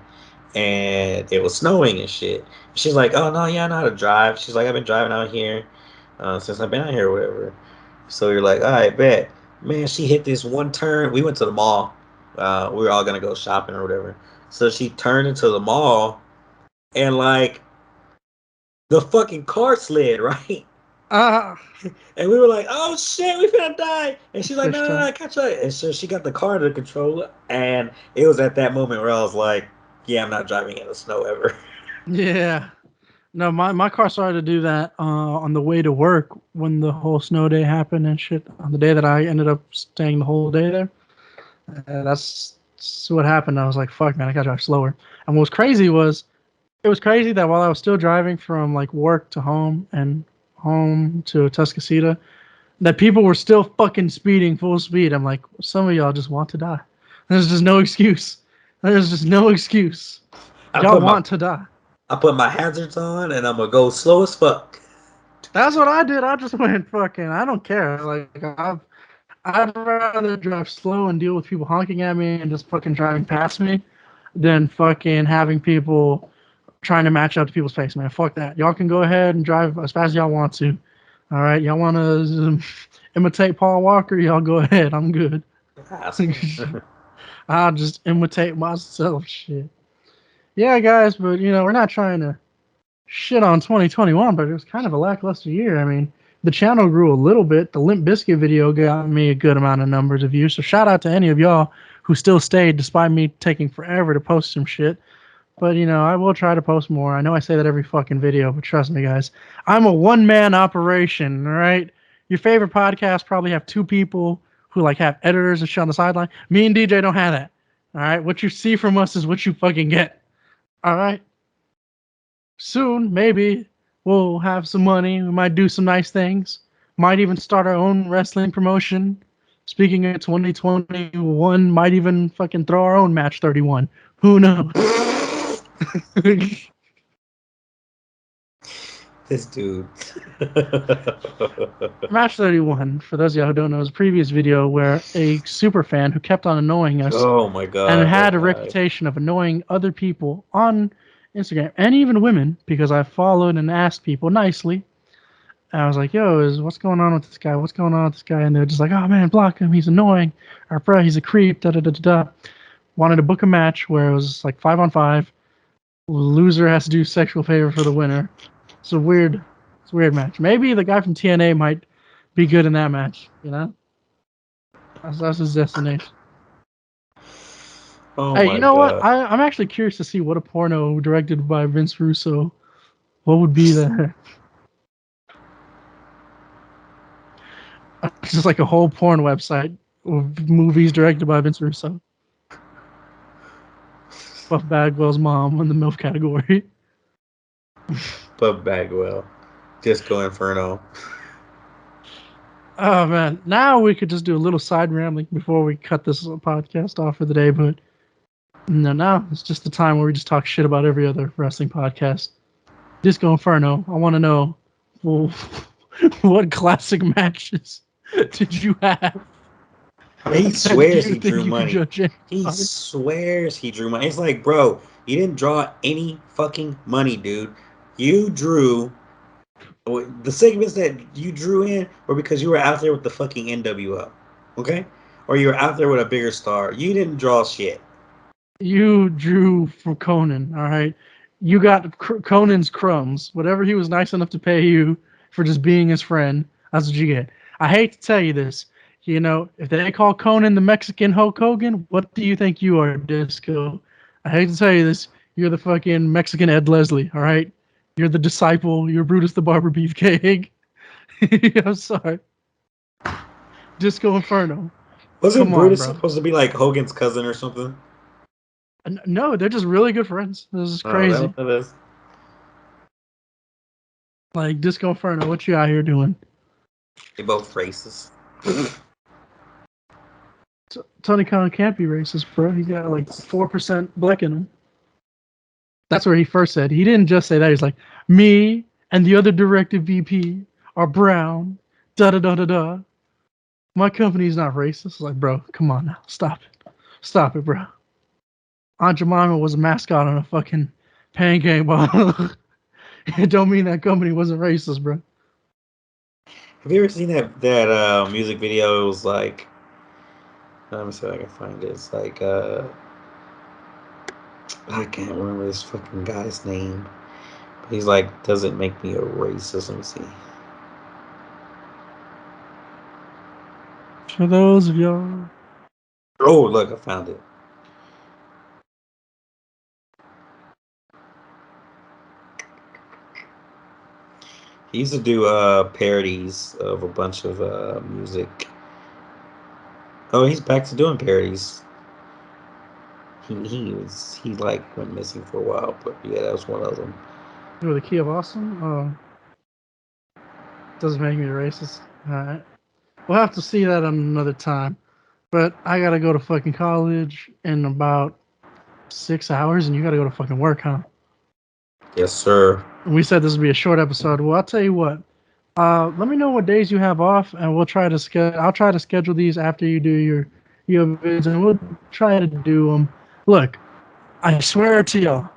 and it was snowing and shit. She's like, "Oh no, yeah, I know how to drive." She's like, "I've been driving out here since I've been out here, or whatever." So you're like, "All right, bet." Man, she hit this one turn. We went to the mall. We were all gonna go shopping or whatever. So she turned into the mall, and like the fucking car slid, right? Ah, And we were like, "Oh shit, we finna die!" And she's like, fish "No, no, tank. no, catch up!" And so she got the car to control it, and it was at that moment where I was like, "Yeah, I'm not driving in the snow ever." Yeah. No, my car started to do that on the way to work when the whole snow day happened and shit. On the day that I ended up staying the whole day there, that's what happened. I was like, "Fuck, man, I gotta drive slower." And what was crazy was, it was crazy that while I was still driving from like work to home and home to Tuscaloosa, that people were still fucking speeding full speed. I'm like, some of y'all just want to die. There's just no excuse. There's just no excuse. Y'all want to die. I put my hazards on and I'm gonna go slow as fuck. That's what I did. I just went fucking. I don't care. Like I'd rather drive slow and deal with people honking at me and just fucking driving past me than fucking having people trying to match up to people's pace, man. Fuck that. Y'all can go ahead and drive as fast as y'all want to. All right, y'all want to imitate Paul Walker? Y'all go ahead. I'm good. I'll just imitate myself. Shit. Yeah, guys, but we're not trying to shit on 2021, but it was kind of a lackluster year. I mean, the channel grew a little bit. The Limp Bizkit video got me a good amount of numbers of views. So shout out to any of y'all who still stayed despite me taking forever to post some shit. But I will try to post more. I know I say that every fucking video, but trust me, guys, I'm a one-man operation. All right, your favorite podcast probably have two people who like have editors and shit on the sideline. Me and DJ don't have that. All right, what you see from us is what you fucking get. All right. Soon, maybe we'll have some money. We might do some nice things. Might even start our own wrestling promotion. Speaking of 2021, might even fucking throw our own match 31. Who knows? This dude. Match 31, for those of y'all who don't know, is a previous video where a super fan who kept on annoying us Oh my god. and had a reputation of annoying other people on Instagram and even women, because I followed and asked people nicely. And I was like, yo, what's going on with this guy? What's going on with this guy? And they're just like, oh man, block him. He's annoying. Or bro, he's a creep. Da da da da da. Wanted to book a match where it was like 5-on-5. Loser has to do sexual favor for the winner. It's a weird match. Maybe the guy from TNA might be good in that match. That's his destination. Oh Hey, my you know god. what? I'm actually curious to see what a porno directed by Vince Russo, what would be there. Just like a whole porn website of movies directed by Vince Russo. Buff Bagwell's mom in the MILF category. Buff Bagwell. Disco Inferno. Oh man, now we could just do a little side rambling before we cut this podcast off for the day, but no, now it's just the time where we just talk shit about every other wrestling podcast. Disco Inferno, I want to know, well, what classic matches did you have? He swears he drew money. He swears he drew money. It's like, bro, you didn't draw any fucking money, dude. You drew the segments that you drew in were because you were out there with the fucking NWO, okay? Or you were out there with a bigger star. You didn't draw shit. You drew for Conan, all right? You got Conan's crumbs. Whatever he was nice enough to pay you for just being his friend, that's what you get. I hate to tell you this. If they call Conan the Mexican Hulk Hogan, what do you think you are, Disco? I hate to tell you this. You're the fucking Mexican Ed Leslie, all right? You're the disciple. You're Brutus the Barber Beefcake. I'm sorry. Disco Inferno. Wasn't Brutus supposed to be like Hogan's cousin or something? No, they're just really good friends. This is crazy. That is. Like, Disco Inferno, what you out here doing? They both racist. Tony Khan can't be racist, bro. He got like 4% black in him. That's where he first said. He didn't just say that. He's like, me and the other directive VP are brown. Da da da da da. My company's not racist. Like, bro, come on now. Stop it, bro. Aunt Jemima was a mascot on a fucking pancake bottle. It don't mean that company wasn't racist, bro. Have you ever seen that music video? It was like, let me see if I can find it. It's like, I can't remember this fucking guy's name. But he's like, doesn't make me a racist. Let me see. For those of y'all. Oh, look, I found it. He used to do parodies of a bunch of music. Oh, he's back to doing parodies. He like went missing for a while, but yeah, that was one of them. Oh, the Key of Awesome? Doesn't make me racist. All right. We'll have to see that another time. But I gotta go to fucking college in about 6 hours, and you gotta go to fucking work, huh? Yes, sir. And we said this would be a short episode. Well, I'll tell you what. Let me know what days you have off, and we'll try to I'll try to schedule these after you do your vids, and we'll try to do them. Look, I swear to y'all,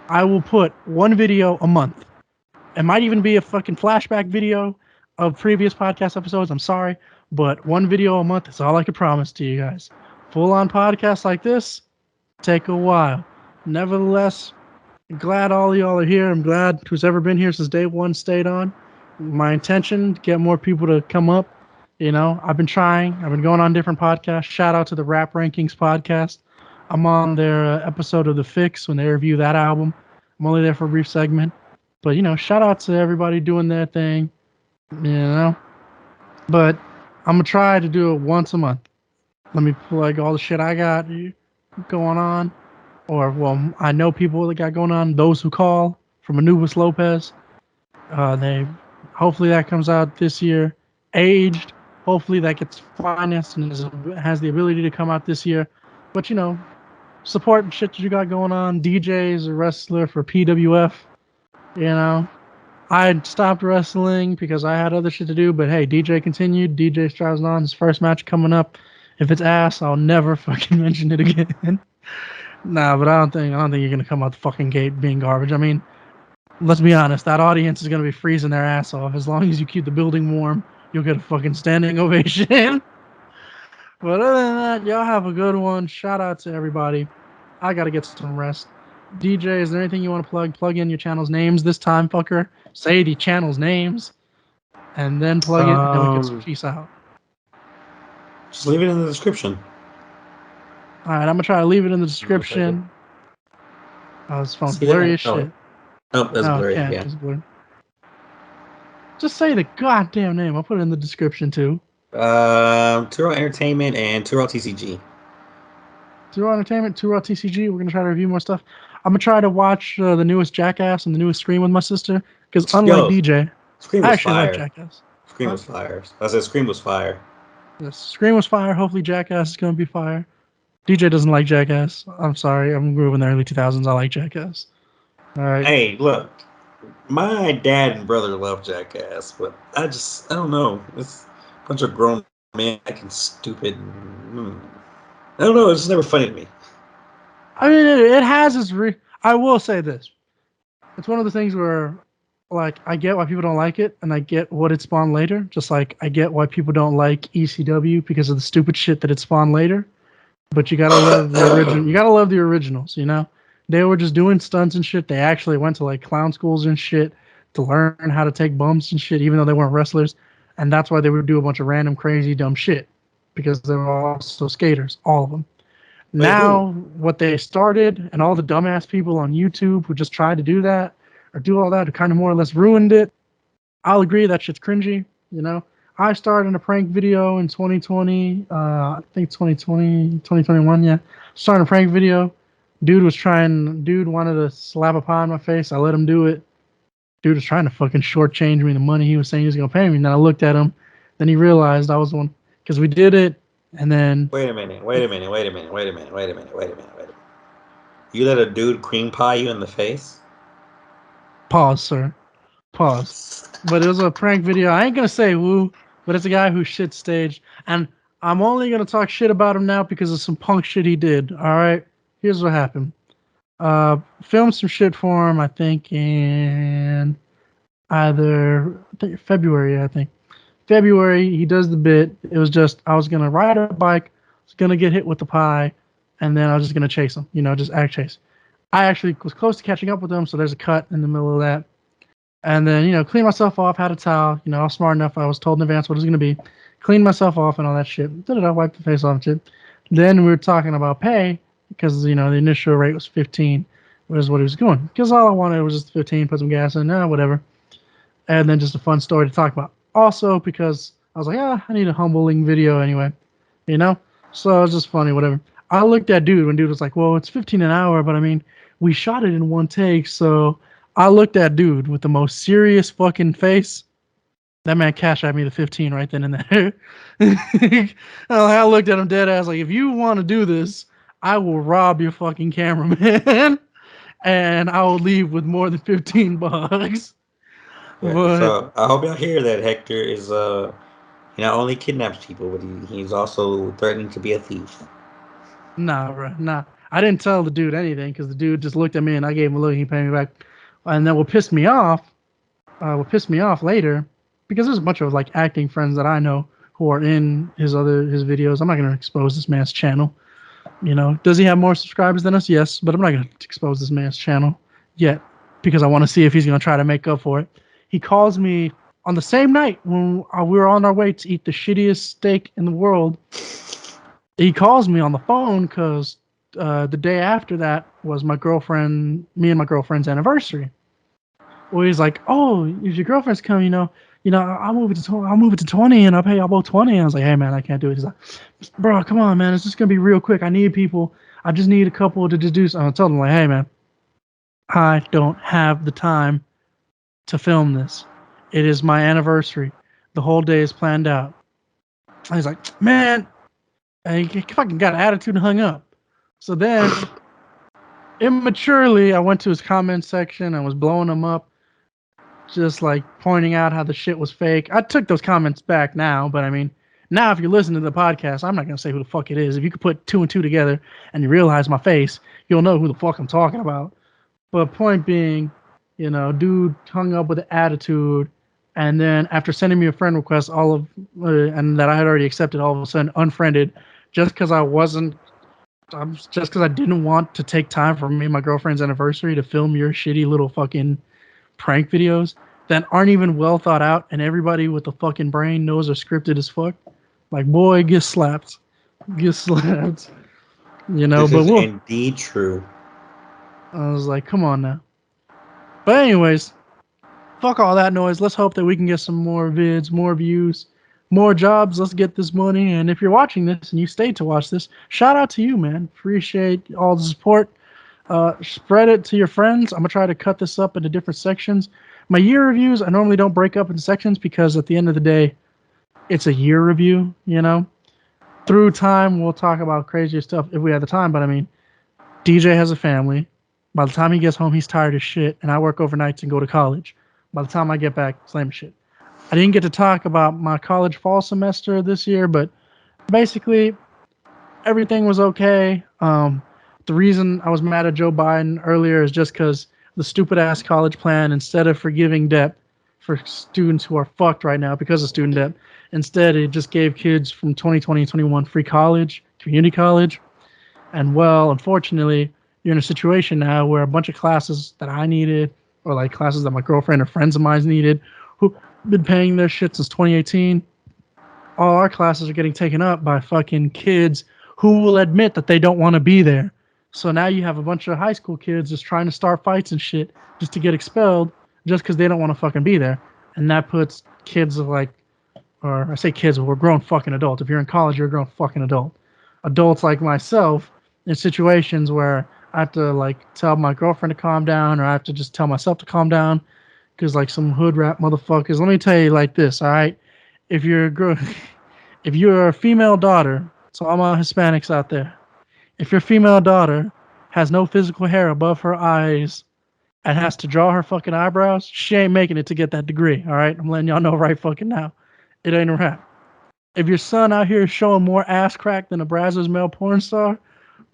I will put one video a month. It might even be a fucking flashback video of previous podcast episodes. I'm sorry, but one video a month is all I can promise to you guys. Full on podcasts like this take a while. Nevertheless, glad all of y'all are here. I'm glad who's ever been here since day one stayed on. My intention to get more people to come up. You know, I've been trying. I've been going on different podcasts. Shout out to the Rap Rankings podcast. I'm on their episode of The Fix when they review that album. I'm only there for a brief segment. But, you know, shout out to everybody doing their thing. You know. But I'm going to try to do it once a month. Let me plug all the shit I got going on. Or, well, I know people that got going on. Those Who Call from Anubis Lopez. Hopefully that comes out this year. Aged. Hopefully that gets financed and has the ability to come out this year. But, you know, support shit that you got going on. DJ's a wrestler for PWF. You know, I stopped wrestling because I had other shit to do. But hey, DJ continued. DJ strives on. His first match coming up. If it's ass, I'll never fucking mention it again. Nah, but I don't think you're gonna come out the fucking gate being garbage. I mean, let's be honest. That audience is gonna be freezing their ass off. As long as you keep the building warm, you'll get a fucking standing ovation. But other than that, y'all have a good one. Shout out to everybody. I gotta get some rest. DJ, is there anything you want to plug? Plug in your channel's names this time, fucker. Say the channel's names, and then plug it, and then we can peace out. Just leave it in the description. All right, I'm gonna try to leave it in the description. Oh, this phone's blurry as shit. Oh, that's blurry. Yeah, it's blurry. Just say the goddamn name. I'll put it in the description too. Turo Entertainment and Turo TCG. Turo Entertainment, Turo TCG. We're gonna try to review more stuff. I'm gonna try to watch the newest Jackass and the newest Scream with my sister because unlike DJ, Scream was I actually fire. like Jackass. Scream was fire. I said Scream was fire. Yes, Scream was fire. Hopefully Jackass is gonna be fire. DJ doesn't like Jackass. I'm sorry. I grew up in the early 2000s. I like Jackass. All right. Hey, look. My dad and brother love Jackass, but I don't know. It's a bunch of grown men acting stupid. I don't know. It's just never funny to me. I mean, it has its. I will say this. It's one of the things where, like, I get why people don't like it, and I get what it spawned later. Just like I get why people don't like ECW because of the stupid shit that it spawned later. But you gotta love the original. You gotta love the originals. You know, they were just doing stunts and shit. They actually went to like clown schools and shit to learn how to take bumps and shit, even though they weren't wrestlers. And that's why they would do a bunch of random, crazy, dumb shit because they were also skaters, all of them. Now, what they started and all the dumbass people on YouTube who just tried to do that or do all that who kind of more or less ruined it. I'll agree that shit's cringy. You know. I started a prank video in 2020, I think 2021, yeah. Started a prank video. Dude wanted to slap a pie in my face. I let him do it. Dude was trying to fucking shortchange me the money he was saying he was going to pay me. And then I looked at him. Then he realized I was the one. Because we did it, and then... Wait a minute. You let a dude cream pie you in the face? Pause, sir. Pause. But it was a prank video. I ain't going to say woo. But it's a guy who shit staged. And I'm only going to talk shit about him now because of some punk shit he did. All right? Here's what happened. Filmed some shit for him, I think, in February, I think. February, he does the bit. It was just, I was going to ride a bike, I was going to get hit with the pie, and then I was just going to chase him. You know, just act chase. I actually was close to catching up with him, so there's a cut in the middle of that. And then, you know, clean myself off, had a towel. You know, I was smart enough. I was told in advance what it was going to be. Cleaned myself off and all that shit. I wiped the face off and shit. Then we were talking about pay because, you know, the initial rate was 15, was what he was going. Because all I wanted was just 15, put some gas in, whatever. And then just a fun story to talk about. Also, because I was like, I need a humbling video anyway. You know? So it was just funny, whatever. I looked at dude when dude was like, well, it's 15 an hour, but I mean, we shot it in one take, so... I looked at dude with the most serious fucking face, That man cashed at me the 15 right then and there. I looked at him dead ass like, if you want to do this, I will rob your fucking cameraman, and I will leave with more than 15 bucks. Yeah, But so I hope y'all hear that Hector is he not only kidnaps people, but he's also threatening to be a thief. nah, bro, nah. I didn't tell the dude anything because the dude just looked at me and I gave him a look. And he paid me back, and then what pissed me off later, because there's a bunch of like acting friends that I know who are in his videos. I'm not gonna expose this man's channel. Does he have more subscribers than us? Yes, but I'm not gonna expose this man's channel yet because I want to see if he's gonna try to make up for it. He calls me on the same night when we were on our way to eat the shittiest steak in the world. He calls me on the phone because the day after that was me and my girlfriend's anniversary. Well, he's like, "Oh, if your girlfriend's coming, I'll move it to 20, and I'll pay y'all both 20." And I was like, "Hey, man, I can't do it." He's like, "Bro, come on, man, it's just gonna be real quick. I need people. I just need a couple to deduce." I told him like, "Hey, man, I don't have the time to film this. It is my anniversary. The whole day is planned out." And he's like, "Man," and he fucking got an attitude and hung up. So then, immaturely, I went to his comment section and was blowing him up, just like pointing out how the shit was fake. I took those comments back now, but I mean, now if you're listening to the podcast, I'm not gonna say who the fuck it is. If you could put two and two together and you realize my face, you'll know who the fuck I'm talking about. But point being, dude hung up with an attitude, and then after sending me a friend request, and that I had already accepted, all of a sudden unfriended, just because I didn't want to take time for me and my girlfriend's anniversary to film your shitty little fucking prank videos that aren't even well thought out, and everybody with the fucking brain knows are scripted as fuck. Like, boy, get slapped. Get slapped. This But is indeed true. I was like, come on now. But anyways, fuck all that noise. Let's hope that we can get some more vids, more views, more jobs. Let's get this money. And if you're watching this and you stayed to watch this, shout out to you, man. Appreciate all the support. Spread it to your friends. I'm gonna try to cut this up into different sections. My year reviews, I normally don't break up into sections because at the end of the day, it's a year review. Through time, we'll talk about crazier stuff if we have the time. But I mean, DJ has a family. By the time he gets home, he's tired as shit, and I work overnights and go to college. By the time I get back, same shit. I didn't get to talk about my college fall semester this year, but basically everything was okay. The reason I was mad at Joe Biden earlier is just because the stupid ass college plan, instead of forgiving debt for students who are fucked right now because of student debt, instead it just gave kids from 2020 and 21 free college, community college. And well, unfortunately, you're in a situation now where a bunch of classes that I needed, or like classes that my girlfriend or friends of mine needed, who've been paying their shit since 2018, all our classes are getting taken up by fucking kids who will admit that they don't want to be there. So now you have a bunch of high school kids just trying to start fights and shit just to get expelled just because they don't want to fucking be there. And that puts kids or I say kids, but we're grown fucking adults. If you're in college, you're a grown fucking adult. Adults like myself in situations where I have to like tell my girlfriend to calm down, or I have to just tell myself to calm down because like some hood rat motherfuckers. Let me tell you like this, all right? If you're if you're a female daughter, so all my Hispanics out there, if your female daughter has no physical hair above her eyes and has to draw her fucking eyebrows, she ain't making it to get that degree, all right? I'm letting y'all know right fucking now. It ain't a rap. If your son out here is showing more ass crack than a Brazzers male porn star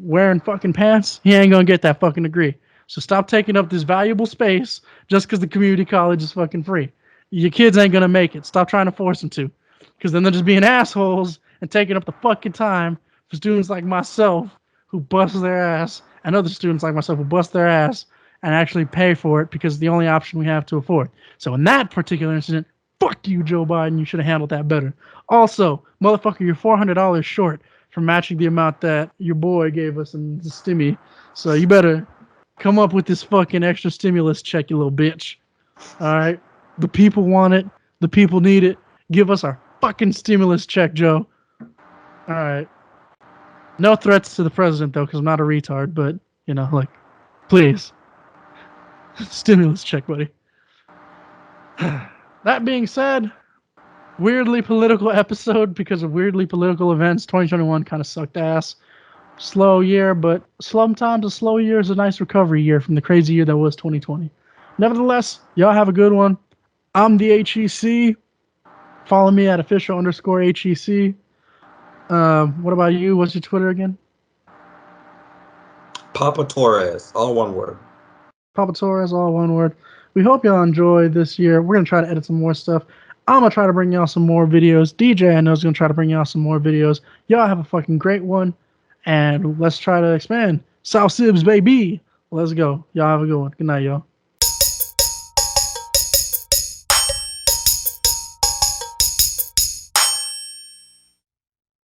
wearing fucking pants, he ain't gonna get that fucking degree. So stop taking up this valuable space just because the community college is fucking free. Your kids ain't gonna make it. Stop trying to force them to. Because then they're just being assholes and taking up the fucking time for students like myself who bust their ass, and other students like myself who bust their ass and actually pay for it because it's the only option we have to afford. So in that particular incident, fuck you, Joe Biden. You should have handled that better. Also, motherfucker, you're $400 short for matching the amount that your boy gave us in the stimmy. So you better come up with this fucking extra stimulus check, you little bitch. All right? The people want it. The people need it. Give us our fucking stimulus check, Joe. All right. No threats to the president, though, because I'm not a retard, but, please. Stimulus check, buddy. That being said, weirdly political episode because of weirdly political events. 2021 kind of sucked ass. Slow year, but sometimes a slow year is a nice recovery year from the crazy year that was 2020. Nevertheless, y'all have a good one. I'm the H.E.C. Follow me at official_H.E.C. What about you? What's your Twitter again? Papa Torres, all one word. Papa Torres, all one word. We hope y'all enjoy this year. We're going to try to edit some more stuff. I'm going to try to bring y'all some more videos. DJ, I know, is going to try to bring y'all some more videos. Y'all have a fucking great one. And let's try to expand. South Sibs, baby. Let's go. Y'all have a good one. Good night, y'all.